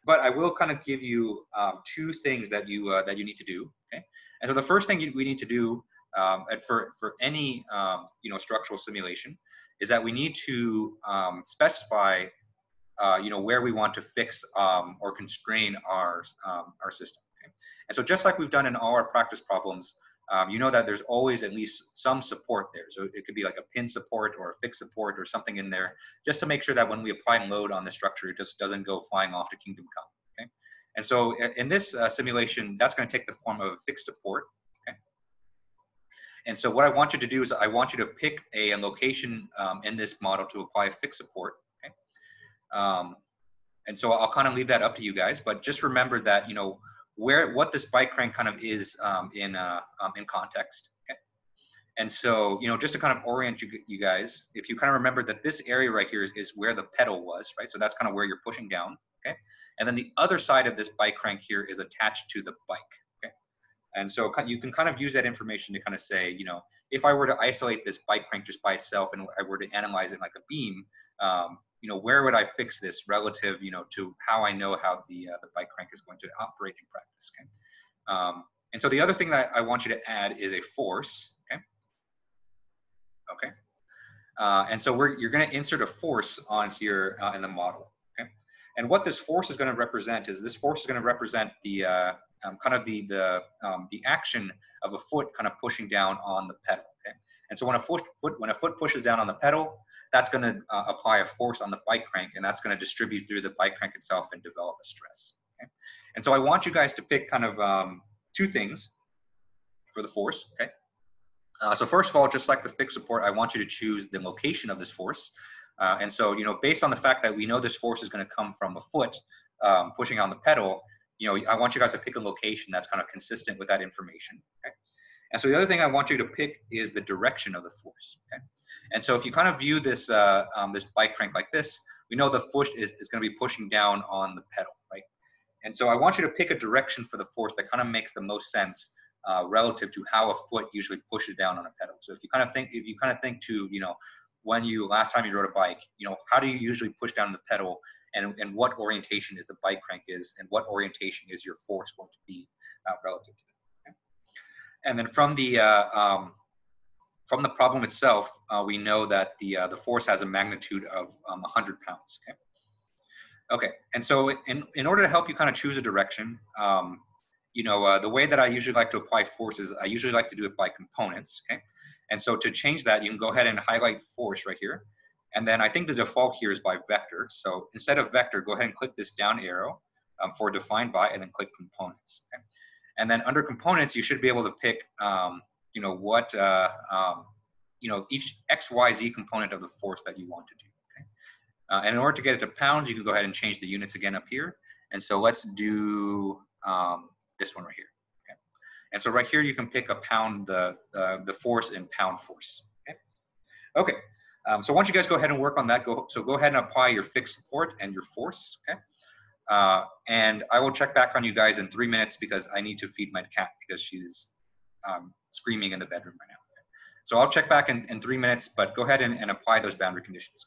But I will kind of give you 2 things that you need to do. Okay, and so the first thing we need to do for any structural simulation is that we need to specify where we want to fix or constrain our system. Okay? And so just like we've done in all our practice problems, that there's always at least some support there. So it could be like a pin support or a fixed support or something in there, just to make sure that when we apply load on the structure, it just doesn't go flying off to kingdom come. Okay? And so in this simulation, that's going to take the form of a fixed support. Okay. And so what I want you to do is I want you to pick a location in this model to apply a fixed support. Okay. And so I'll kind of leave that up to you guys, but just remember that, you know, what this bike crank kind of is in context. Okay. And so, you know, just to kind of orient you guys, if you kind of remember that this area right here is where the pedal was, right? So that's kind of where you're pushing down, okay? And then the other side of this bike crank here is attached to the bike, okay? And so you can kind of use that information to kind of say, you know, if I were to isolate this bike crank just by itself and I were to analyze it like a beam, you know, where would I fix this relative, you know, to how I know how the bike crank is going to operate in practice, okay? And so the other thing that I want you to add is a force, okay? Okay. And so you're going to insert a force on here in the model. Okay. And what this force is going to represent is this force is going to represent the kind of the action of a foot kind of pushing down on the pedal. Okay. And so when a foot pushes down on the pedal, that's going to apply a force on the bike crank, and that's going to distribute through the bike crank itself and develop a stress. Okay. And so I want you guys to pick kind of two things for the force. Okay. So first of all, just like the fixed support, I want you to choose the location of this force. And so, you know, based on the fact that we know this force is going to come from the foot pushing on the pedal, you know, I want you guys to pick a location that's kind of consistent with that information. Okay? And so the other thing I want you to pick is the direction of the force. Okay? And so if you kind of view this this bike crank like this, we know the foot is going to be pushing down on the pedal, right? And so I want you to pick a direction for the force that kind of makes the most sense relative to how a foot usually pushes down on a pedal. So if you kind of think to, you know, when last time you rode a bike, you know, how do you usually push down the pedal, and what orientation is the bike crank is, and what orientation is your force going to be relative to that. Okay? And then from the problem itself, we know that the force has a magnitude of 100 pounds. Okay. Okay, and so in order to help you kind of choose a direction, you know, the way that I usually like to apply forces, I usually like to do it by components, okay? And so to change that, you can go ahead and highlight force right here. And then I think the default here is by vector. So instead of vector, go ahead and click this down arrow for define by, and then click components, okay? And then under components, you should be able to pick, you know, what, you know, each X, Y, Z component of the force that you want to do. And in order to get it to pounds, you can go ahead and change the units again up here. And so let's do this one right here. Okay. And so right here, you can pick a pound, the force in pound force. Okay. Okay. So once you guys go ahead and work on that, go ahead and apply your fixed support and your force. Okay. And I will check back on you guys in 3 minutes because I need to feed my cat because she's screaming in the bedroom right now. Okay. So I'll check back in 3 minutes, but go ahead and apply those boundary conditions.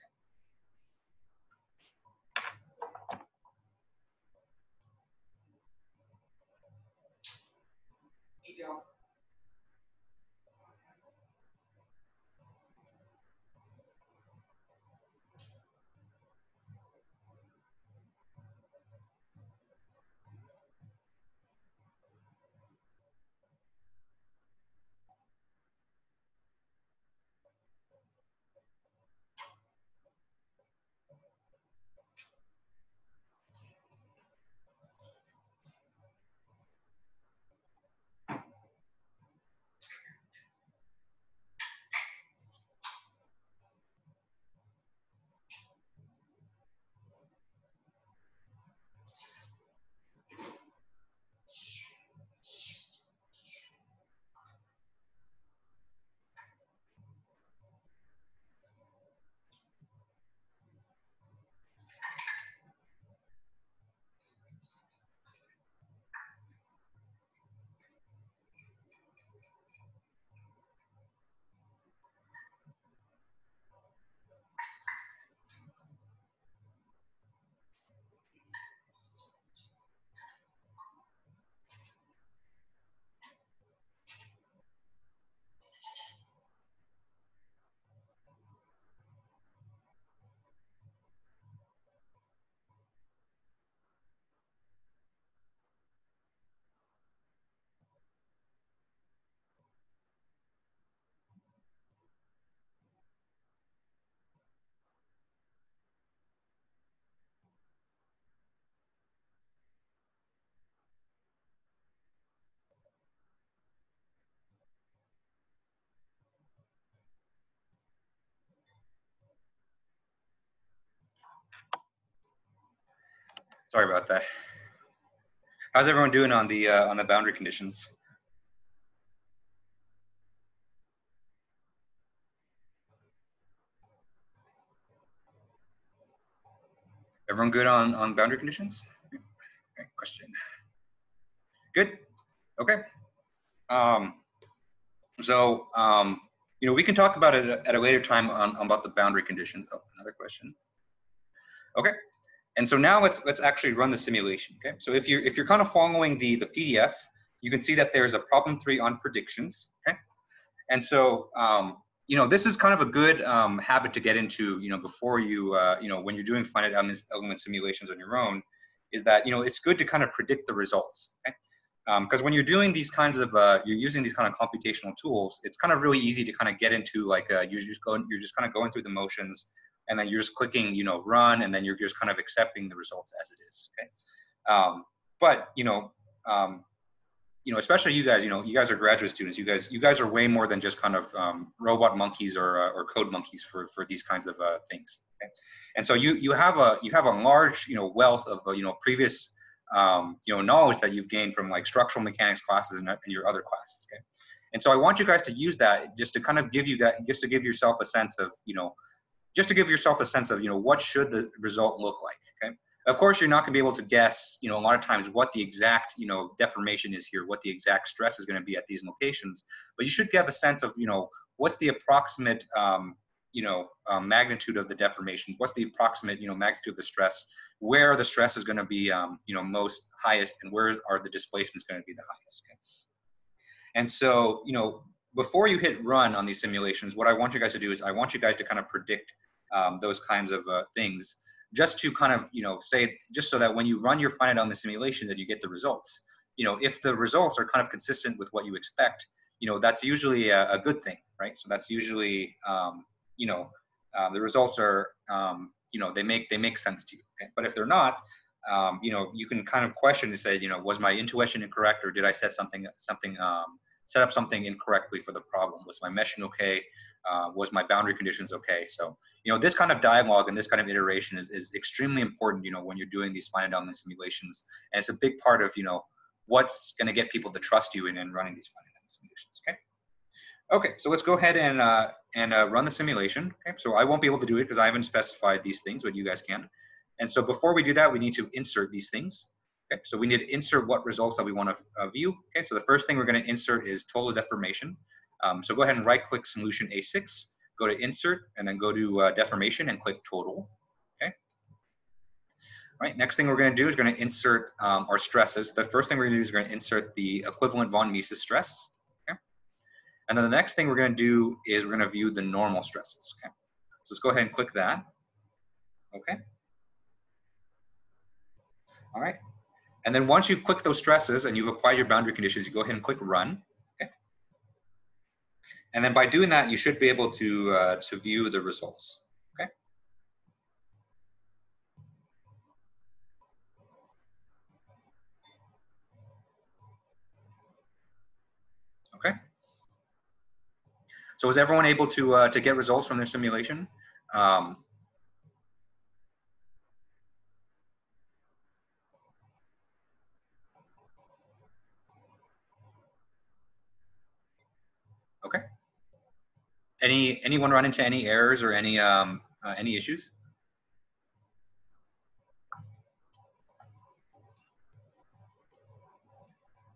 Sorry about that. How's everyone doing on the boundary conditions? Everyone good on boundary conditions? Okay, question. Good. Okay. You know, we can talk about it at a later time on about the boundary conditions. Oh, another question. Okay. And so now let's actually run the simulation. Okay. So if you're kind of following the PDF, you can see that there's a problem 3 on predictions. Okay. And so you know, this is kind of a good habit to get into, you know, before you you know, when you're doing finite element simulations on your own, is that, you know, it's good to kind of predict the results. Okay. Because when you're doing these kinds of you're using these kind of computational tools, it's kind of really easy to kind of get into like you're just kind of going through the motions, and then you're just clicking, you know, run, and then you're just kind of accepting the results as it is. Okay. But you know, especially you guys, you know, you guys are graduate students. You guys are way more than just kind of robot monkeys or code monkeys for these kinds of things. Okay? And so you have a large, you know, wealth of you know, previous you know, knowledge that you've gained from like structural mechanics classes and your other classes. Okay. And so I want you guys to use that just to kind of give you that, just to give yourself a sense of, you know, just to give yourself a sense of, you know, what should the result look like. Okay. Of course, you're not going to be able to guess, you know, a lot of times what the exact, you know, deformation is here, what the exact stress is going to be at these locations, but you should get a sense of, you know, what's the approximate, you know, magnitude of the deformation, what's the approximate, you know, magnitude of the stress, where the stress is going to be, you know, most highest, and where are the displacements going to be the highest. Okay? And so, you know, before you hit run on these simulations, what I want you guys to do is I want you guys to kind of predict those kinds of things, just to kind of, you know, say, just so that when you run your finite element simulation that you get the results. You know, if the results are kind of consistent with what you expect, you know, that's usually a good thing, right? So that's usually, you know, the results are, you know, they make sense to you. Okay? But if they're not, you know, you can kind of question and say, you know, was my intuition incorrect, or did I set set up something incorrectly for the problem? Was my meshing okay? Was my boundary conditions okay? So, you know, this kind of dialogue and this kind of iteration is extremely important, you know, when you're doing these finite element simulations. And it's a big part of, you know, what's going to get people to trust you in running these finite element simulations. Okay. Okay, so let's go ahead and run the simulation. Okay, so I won't be able to do it because I haven't specified these things, but you guys can. And so before we do that, we need to insert these things. Okay, so we need to insert what results that we want to view. Okay, so the first thing we're going to insert is total deformation. So go ahead and right-click Solution A6, go to Insert, and then go to Deformation and click Total. Okay. All right, next thing we're going to do is going to insert our stresses. The first thing we're going to do is we're going to insert the equivalent von Mises stress. Okay. And then the next thing we're going to do is we're going to view the normal stresses. Okay. So let's go ahead and click that. Okay. All right. And then once you've clicked those stresses and you've applied your boundary conditions, you go ahead and click Run. Okay. And then by doing that, you should be able to view the results. Okay. Okay. So is everyone able to get results from their simulation? Okay. Anyone run into any errors or any issues?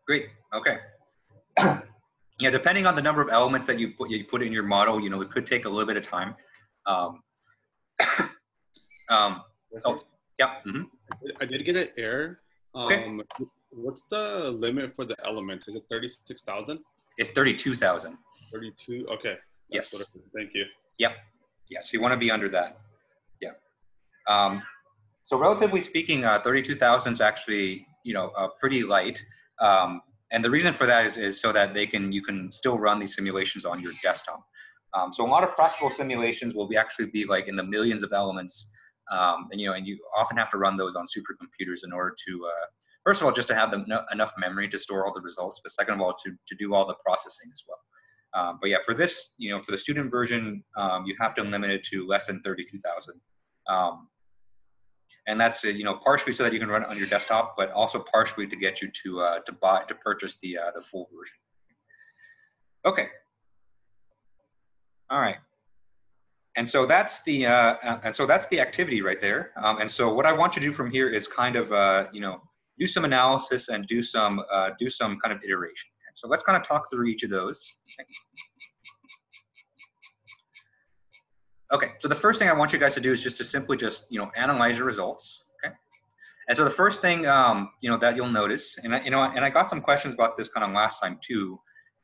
Great. Okay. Yeah, depending on the number of elements that you put in your model, you know, it could take a little bit of time. Yes, oh, yeah. Mm-hmm. I did get an error. Okay. What's the limit for the elements? Is it 36,000? It's 32,000. 32. Okay. Yes. Thank you. Yep. Yeah. So you want to be under that. Yeah. So relatively speaking, 32,000 is actually, you know, pretty light. And the reason for that is so that you can still run these simulations on your desktop. So a lot of practical simulations will actually be like in the millions of elements, and you often have to run those on supercomputers in order to, first of all, just to have enough memory to store all the results, but second of all, to do all the processing as well. But yeah, for this, you know, for the student version, you have to limit it to less than 32,000. And that's you know, partially so that you can run it on your desktop, but also partially to get you to purchase the full version. Okay. All right. And so that's the activity right there. And so what I want to do from here is kind of you know, do some analysis and do some kind of iteration. So let's kind of talk through each of those. Okay, so the first thing I want you guys to do is just to simply you know, analyze your results. Okay, and so the first thing you know, that you'll notice, and I got some questions about this kind of last time too,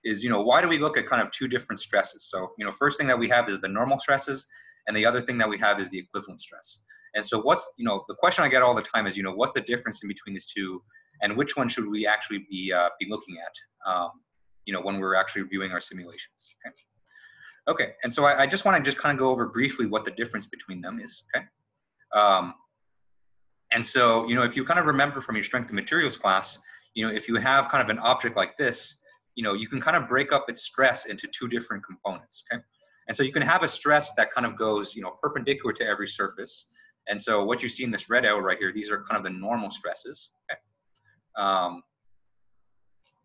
is, you know, why do we look at kind of two different stresses? So, you know, first thing that we have is the normal stresses, and the other thing that we have is the equivalent stress. And so what's, you know, the question I get all the time is, you know, what's the difference in between these two, and which one should we actually be looking at, you know, when we're actually viewing our simulations? Okay. Okay, and so I just want to kind of go over briefly what the difference between them is. Okay. And so, you know, if you kind of remember from your strength of materials class, you know, if you have kind of an object like this, you know, you can kind of break up its stress into two different components. Okay. And so you can have a stress that kind of goes, you know, perpendicular to every surface. And so what you see in this red arrow right here, these are kind of the normal stresses. Okay.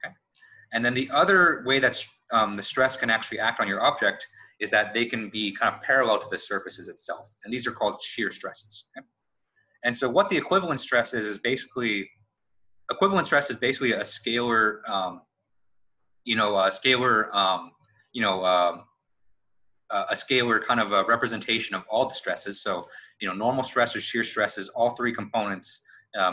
Okay. And then the other way that the stress can actually act on your object is that they can be kind of parallel to the surfaces itself. And these are called shear stresses. Okay? And so what the equivalent stress is basically, a scalar, you know, a scalar kind of a representation of all the stresses. So, you know, normal stresses, shear stresses, all three components,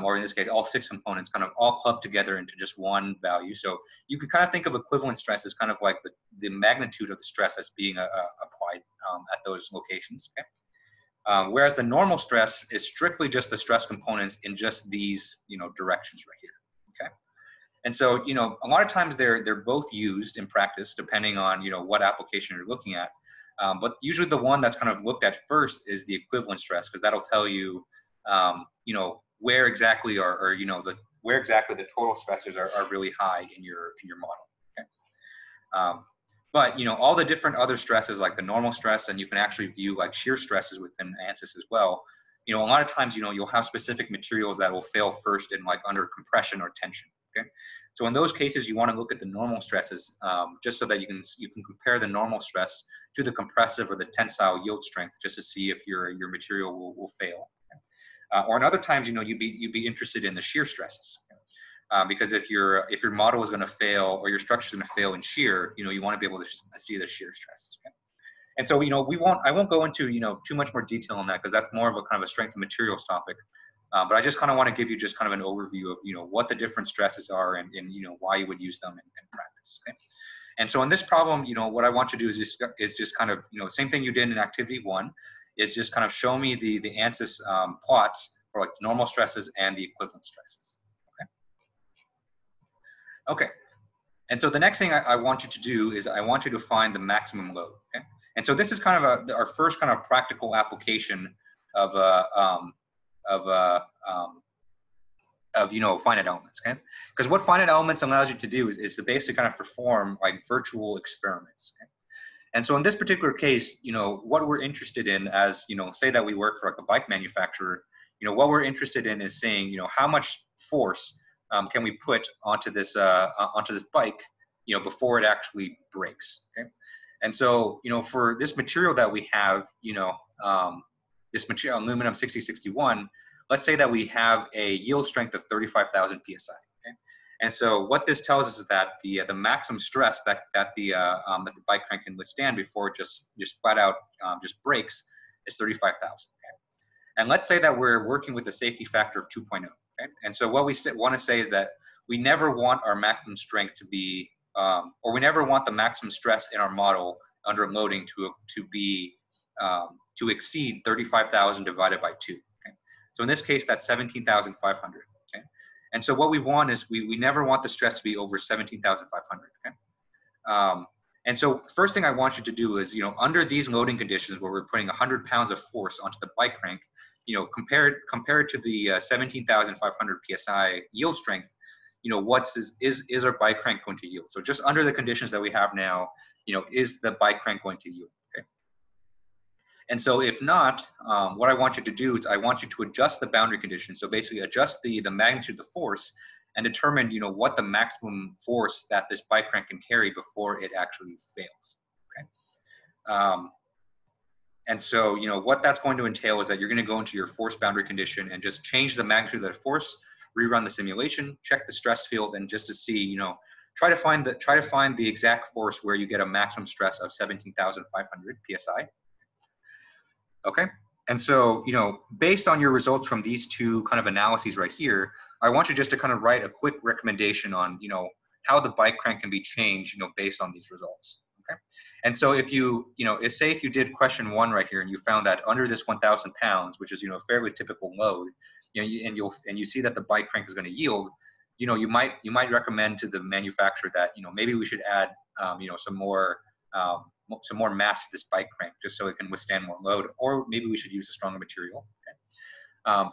or in this case, all six components, kind of all clubbed together into just one value. So you could kind of think of equivalent stress as kind of like the magnitude of the stress that's being applied at those locations. Okay? Whereas the normal stress is strictly just the stress components in just these, you know, directions right here. Okay. And so, you know, a lot of times they're both used in practice depending on, you know, what application you're looking at. But usually the one that's kind of looked at first is the equivalent stress, because that'll tell you, you know, where exactly you know, where exactly the total stresses are really high in your model. Okay. But, you know, all the different other stresses like the normal stress, and you can actually view like shear stresses within ANSYS as well. You know, a lot of times, you know, you'll have specific materials that will fail first in like under compression or tension. Okay. So in those cases, you want to look at the normal stresses just so that you can compare the normal stress to the compressive or the tensile yield strength, just to see if your material will fail. Or in other times, you know, you'd be interested in the shear stresses, because if your model is going to fail or your structure is going to fail in shear, you know, you want to be able to see the shear stresses. Okay? And so, you know, I won't go into, you know, too much more detail on that, because that's more of a kind of a strength of materials topic. But I just kind of want to give you just kind of an overview of, you know, what the different stresses are and you know, why you would use them in practice. Okay? And so in this problem, you know, what I want you to do is just kind of, you know, same thing you did in activity 1, is just kind of show me the ANSYS plots for like the normal stresses and the equivalent stresses. Okay. Okay. And so the next thing I want you to do is I want you to find the maximum load. Okay. And so this is kind of our first kind of practical application of you know, finite elements. Okay. Because what finite elements allows you to do is to basically kind of perform like virtual experiments. Okay? And so in this particular case, you know, what we're interested in, as, you know, say that we work for like a bike manufacturer, you know, what we're interested in is saying, you know, how much force can we put onto this bike, you know, before it actually breaks. Okay. And so, you know, for this material that we have, you know, this material, aluminum 6061, let's say that we have a yield strength of 35,000 psi. Okay. And so what this tells us is that the maximum stress that the bike crank can withstand before it just flat out just breaks is 35,000. Okay? And let's say that we're working with a safety factor of 2.0. Okay? And so what we want to say is that we never want our maximum strength to be, or we never want the maximum stress in our model under loading to exceed 35,000 divided by 2. Okay? So in this case, that's 17,500. Okay? And so what we want is we never want the stress to be over 17,500. Okay? And so first thing I want you to do is, you know, under these loading conditions where we're putting 100 pounds of force onto the bike crank, you know, compared to the 17,500 psi yield strength, you know, is our bike crank going to yield? So just under the conditions that we have now, you know, is the bike crank going to yield? Okay. And so if not, what I want you to do is I want you to adjust the boundary condition. So basically adjust the magnitude of the force and determine, you know, what the maximum force that this bike crank can carry before it actually fails, okay? And so, you know, what that's going to entail is that you're going to go into your force boundary condition and just change the magnitude of that force, rerun the simulation, check the stress field, and just to see, you know, try to find the exact force where you get a maximum stress of 17,500 psi. Okay. And so, you know, based on your results from these two kind of analyses right here, I want you just to kind of write a quick recommendation on, you know, how the bike crank can be changed, you know, based on these results. Okay. And so if you, you know, if you did question 1 right here and you found that under this 1,000 pounds, which is, you know, a fairly typical load, you know, and you see that the bike crank is going to yield, you know, you might recommend to the manufacturer that, you know, maybe we should add, you know, some more mass to this bike crank just so it can withstand more load, or maybe we should use a stronger material. Okay?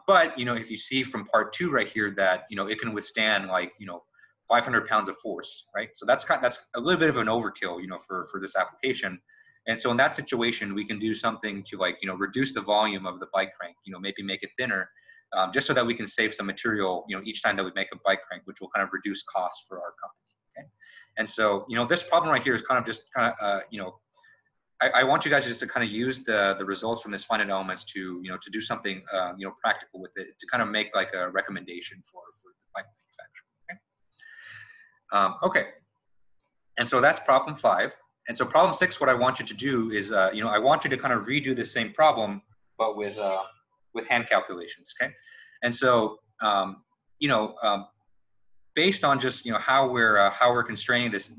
But, you know, if you see from part 2 right here that, you know, it can withstand like, you know, 500 pounds of force, right? So that's a little bit of an overkill, you know, for this application. And so in that situation, we can do something to, like, you know, reduce the volume of the bike crank, you know, maybe make it thinner, just so that we can save some material, you know, each time that we make a bike crank, which will kind of reduce costs for our company. Okay. And so, you know, this problem right here is kind of just you know, I want you guys just to kind of use the results from this finite elements to, you know, to do something, you know, practical with it, to kind of make like a recommendation for the bike manufacturer. Okay. Okay. And so that's problem 5. And so problem 6, what I want you to do is, you know, I want you to kind of redo the same problem, but with hand calculations. Okay. And so, you know, based on just, you know, how we're constraining this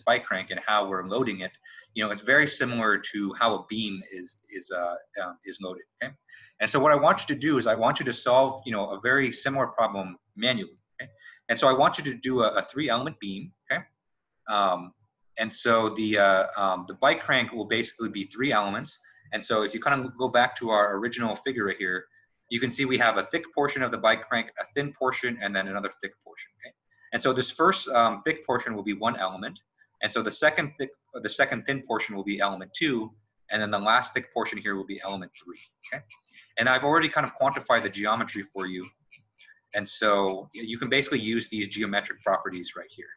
bike crank and how we're loading it, you know, it's very similar to how a beam is loaded. Okay. And so what I want you to do is I want you to solve, you know, a very similar problem manually. Okay. And so I want you to do a 3-element beam. Okay. And so the bike crank will basically be 3 elements. And so if you kind of go back to our original figure right here, you can see we have a thick portion of the bike crank, a thin portion, and then another thick portion. Okay? And so this first thick portion will be 1 element. And so the second thin portion will be element 2. And then the last thick portion here will be element 3. Okay? And I've already kind of quantified the geometry for you. And so you can basically use these geometric properties right here.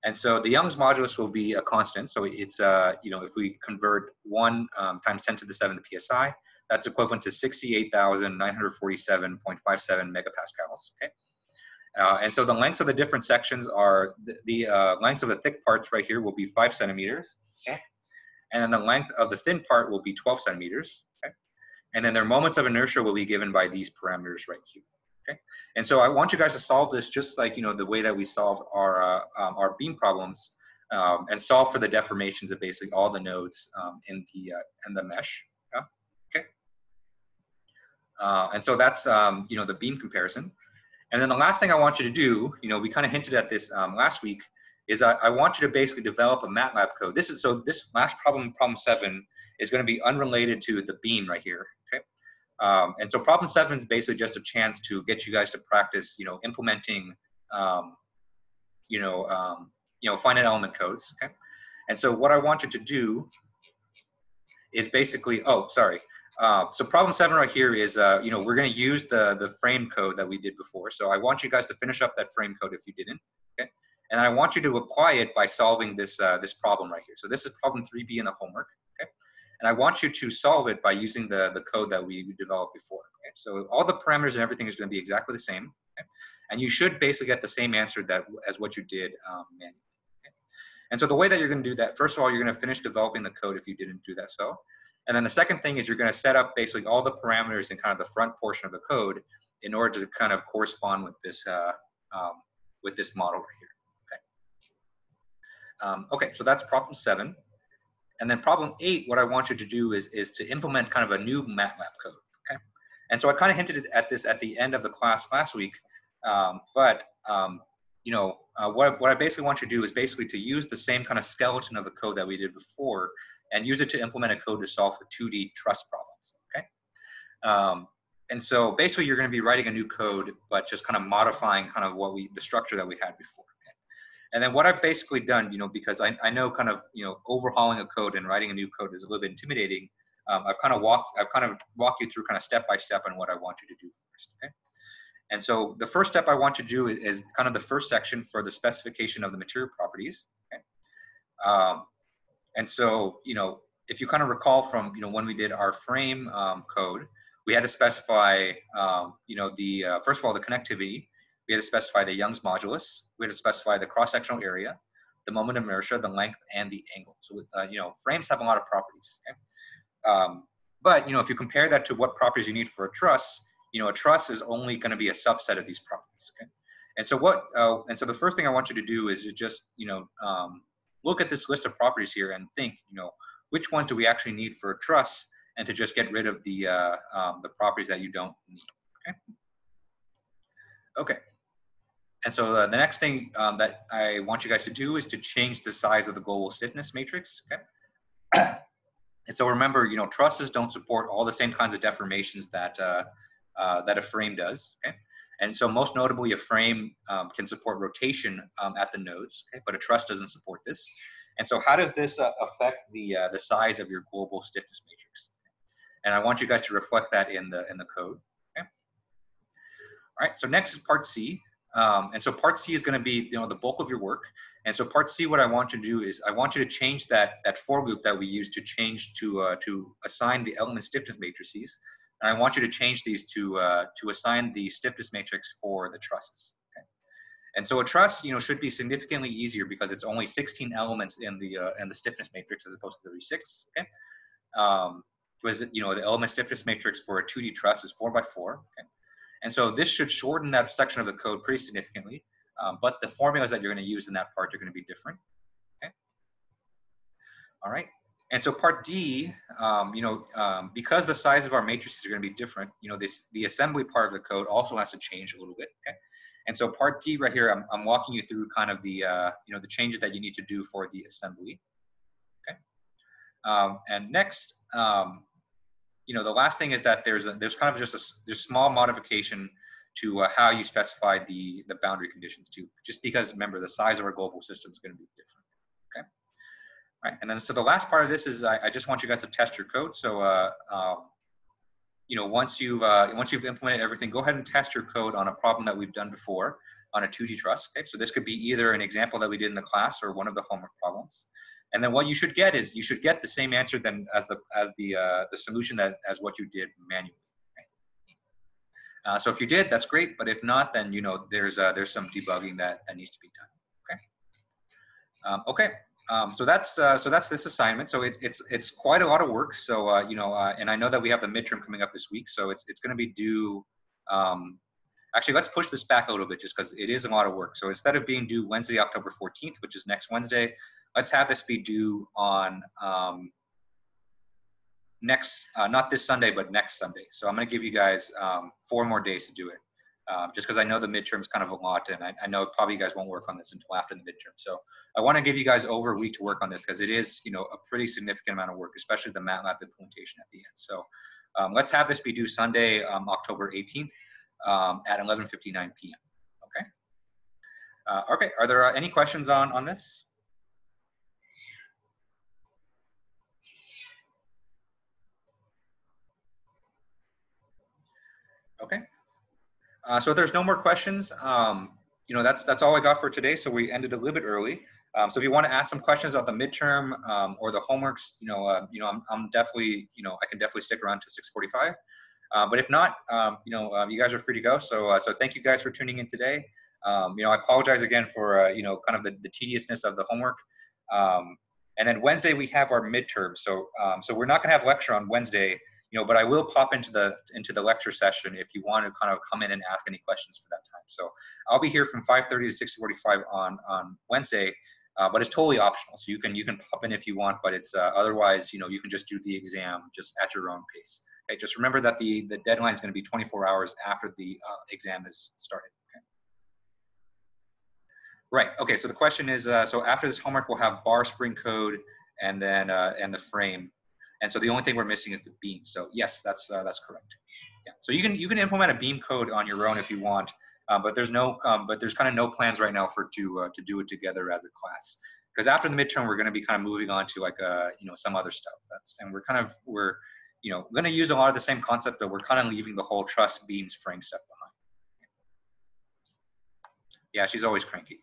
And so the Young's modulus will be a constant. So it's, you know, if we convert 1 times 10 to the 7th psi, that's equivalent to 68,947.57 megapascals. Okay. And so the lengths of the different sections are the lengths of the thick parts right here will be 5 centimeters. Okay. And then the length of the thin part will be 12 centimeters. Okay. And then their moments of inertia will be given by these parameters right here. Okay. And so I want you guys to solve this just like, you know, the way that we solved our beam problems, and solve for the deformations of basically all the nodes in the mesh. Yeah? Okay. And so that's, you know, the beam comparison. And then the last thing I want you to do, you know, we kind of hinted at this last week, is I want you to basically develop a MATLAB code. This last problem, problem 7, is going to be unrelated to the beam right here. Okay. And so problem 7 is basically just a chance to get you guys to practice, you know, implementing, you know, finite element codes. Okay. And so what I want you to do is basically, oh, sorry. So problem 7 right here is, you know, we're going to use the frame code that we did before. So I want you guys to finish up that frame code if you didn't. Okay. And I want you to apply it by solving this problem right here. So this is problem 3B in the homework. Okay. And I want you to solve it by using the code that we developed before. Okay? So all the parameters and everything is going to be exactly the same. Okay? And you should basically get the same answer as what you did manually. Okay? And so the way that you're going to do that, first of all, you're going to finish developing the code if you didn't do that so. And then the second thing is you're going to set up basically all the parameters in kind of the front portion of the code in order to kind of correspond with this model right here. Okay. Okay, so that's problem 7. And then problem 8, what I want you to do is to implement kind of a new MATLAB code. Okay. And so I kind of hinted at this at the end of the class last week, you know, what I basically want you to do is basically to use the same kind of skeleton of the code that we did before and use it to implement a code to solve for 2D truss problems. Okay. And so basically you're going to be writing a new code, but just kind of modifying kind of the structure that we had before. And then what I've basically done, you know, because I know kind of, you know, overhauling a code and writing a new code is a little bit intimidating, I've kind of walked you through kind of step by step on what I want you to do first. Okay. And so the first step I want to do is kind of the first section for the specification of the material properties. Okay. And so, if you kind of recall from, when we did our frame code, we had to specify, first of all, the connectivity. We had to specify the Young's modulus. We had to specify the cross-sectional area, the moment of inertia, the length, and the angle. So, frames have a lot of properties. Okay? But, if you compare that to what properties you need for a truss, a truss is only going to be a subset of these properties. Okay? And so so the first thing I want you to do is just, look at this list of properties here and think, which ones do we actually need for a truss, and to just get rid of the properties that you don't need. Okay. Okay. And so the next thing that I want you guys to do is to change the size of the global stiffness matrix. Okay. And so remember, trusses don't support all the same kinds of deformations that that a frame does. Okay. And so most notably, a frame can support rotation at the nodes, okay? But a truss doesn't support this. And so how does this affect the size of your global stiffness matrix? And I want you guys to reflect that in the code. Okay. All right. So next is part C. And so part C is going to be the bulk of your work. And so part C, what I want you to do is I want you to change that for loop that we used to change to assign the element stiffness matrices. And I want you to change these to assign the stiffness matrix for the trusses. Okay. And so a truss, should be significantly easier because it's only 16 elements in the stiffness matrix as opposed to 36. Okay. Because the element stiffness matrix for a 2D truss is 4x4. Okay. And so this should shorten that section of the code pretty significantly. But the formulas that you're going to use in that part are going to be different. Okay. All right. And so part D, because the size of our matrices are going to be different, the assembly part of the code also has to change a little bit. Okay. And so part D right here, I'm walking you through kind of the the changes that you need to do for the assembly. Okay. And next, the last thing is that there's kind of just a small modification to how you specify the boundary conditions too, just because remember the size of our global system is going to be different. Okay. All right. And then so the last part of this is I just want you guys to test your code. So once you've implemented everything, go ahead and test your code on a problem that we've done before on a 2D truss. Okay. So this could be either an example that we did in the class or one of the homework problems. And then what you should get is the same answer then as the solution as what you did manually. Okay? So if you did, that's great. But if not, then there's some debugging that needs to be done. Okay. Okay. So that's this assignment. So it's quite a lot of work. So and I know that we have the midterm coming up this week. So it's going to be due. Actually, let's push this back a little bit just because it is a lot of work. So instead of being due Wednesday, October 14th, which is next Wednesday, let's have this be due on not this Sunday, but next Sunday. So I'm going to give you guys 4 more days to do it, just because I know the midterm's kind of a lot, and I know probably you guys won't work on this until after the midterm. So I want to give you guys over a week to work on this because it is, a pretty significant amount of work, especially the MATLAB implementation at the end. So let's have this be due Sunday, October 18th at 11:59 p.m. Okay. Okay. Are there any questions on this? Okay. So if there's no more questions, that's all I got for today. So we ended a little bit early. So if you want to ask some questions about the midterm or the homeworks, I'm definitely, I can definitely stick around to 6:45. But if not, you guys are free to go. So thank you guys for tuning in today. I apologize again for kind of the tediousness of the homework. And then Wednesday we have our midterm. So we're not going to have lecture on Wednesday. But I will pop into the lecture session if you want to kind of come in and ask any questions for that time. So I'll be here from 5:30 to 6:45 on Wednesday, but it's totally optional. So you can pop in if you want, but it's otherwise you can just do the exam just at your own pace. Okay, just remember that the deadline is going to be 24 hours after the exam is started. Okay. Right. Okay. So the question is, so after this homework, we'll have bar spring code and then and the frame. And so the only thing we're missing is the beam. So yes, that's correct. Yeah. So you can implement a beam code on your own if you want, but there's kind of no plans right now to do it together as a class. because after the midterm, we're going to be kind of moving on to like, some other stuff. And we're going to use a lot of the same concept, but we're kind of leaving the whole truss beams frame stuff behind. Yeah, she's always cranky.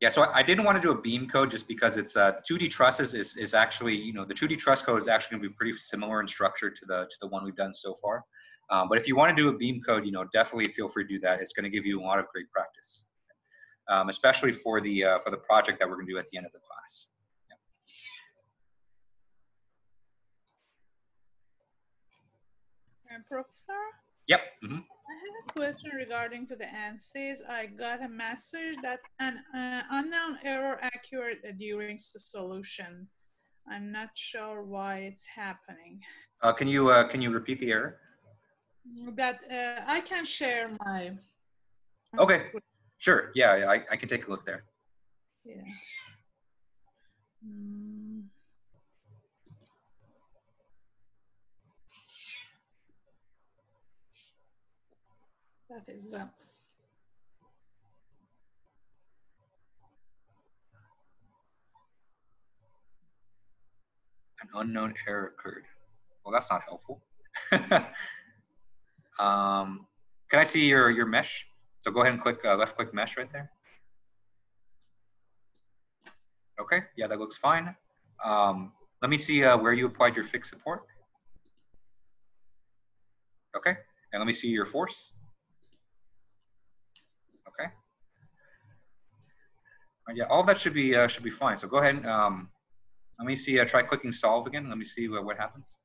Yeah, so I didn't want to do a beam code just because it's 2D trusses is actually, the 2D truss code is actually going to be pretty similar in structure to the one we've done so far. But if you want to do a beam code, definitely feel free to do that. It's going to give you a lot of great practice, especially for the project that we're going to do at the end of the class. Professor? Yep. I have a question regarding to the ANSYS. I got a message that an unknown error occurred during the solution. I'm not sure why it's happening. Can you repeat the error? That I can share my Okay, screen. sure. Yeah, I can take a look there. Yeah. That is the An unknown error occurred. Well, that's not helpful. Can I see your mesh? So go ahead and click left click mesh right there. Okay, yeah, that looks fine. Let me see where you applied your fixed support. Okay, and let me see your force. Okay. Yeah, all of that should be fine. So go ahead and let me see. Try clicking solve again. Let me see what happens.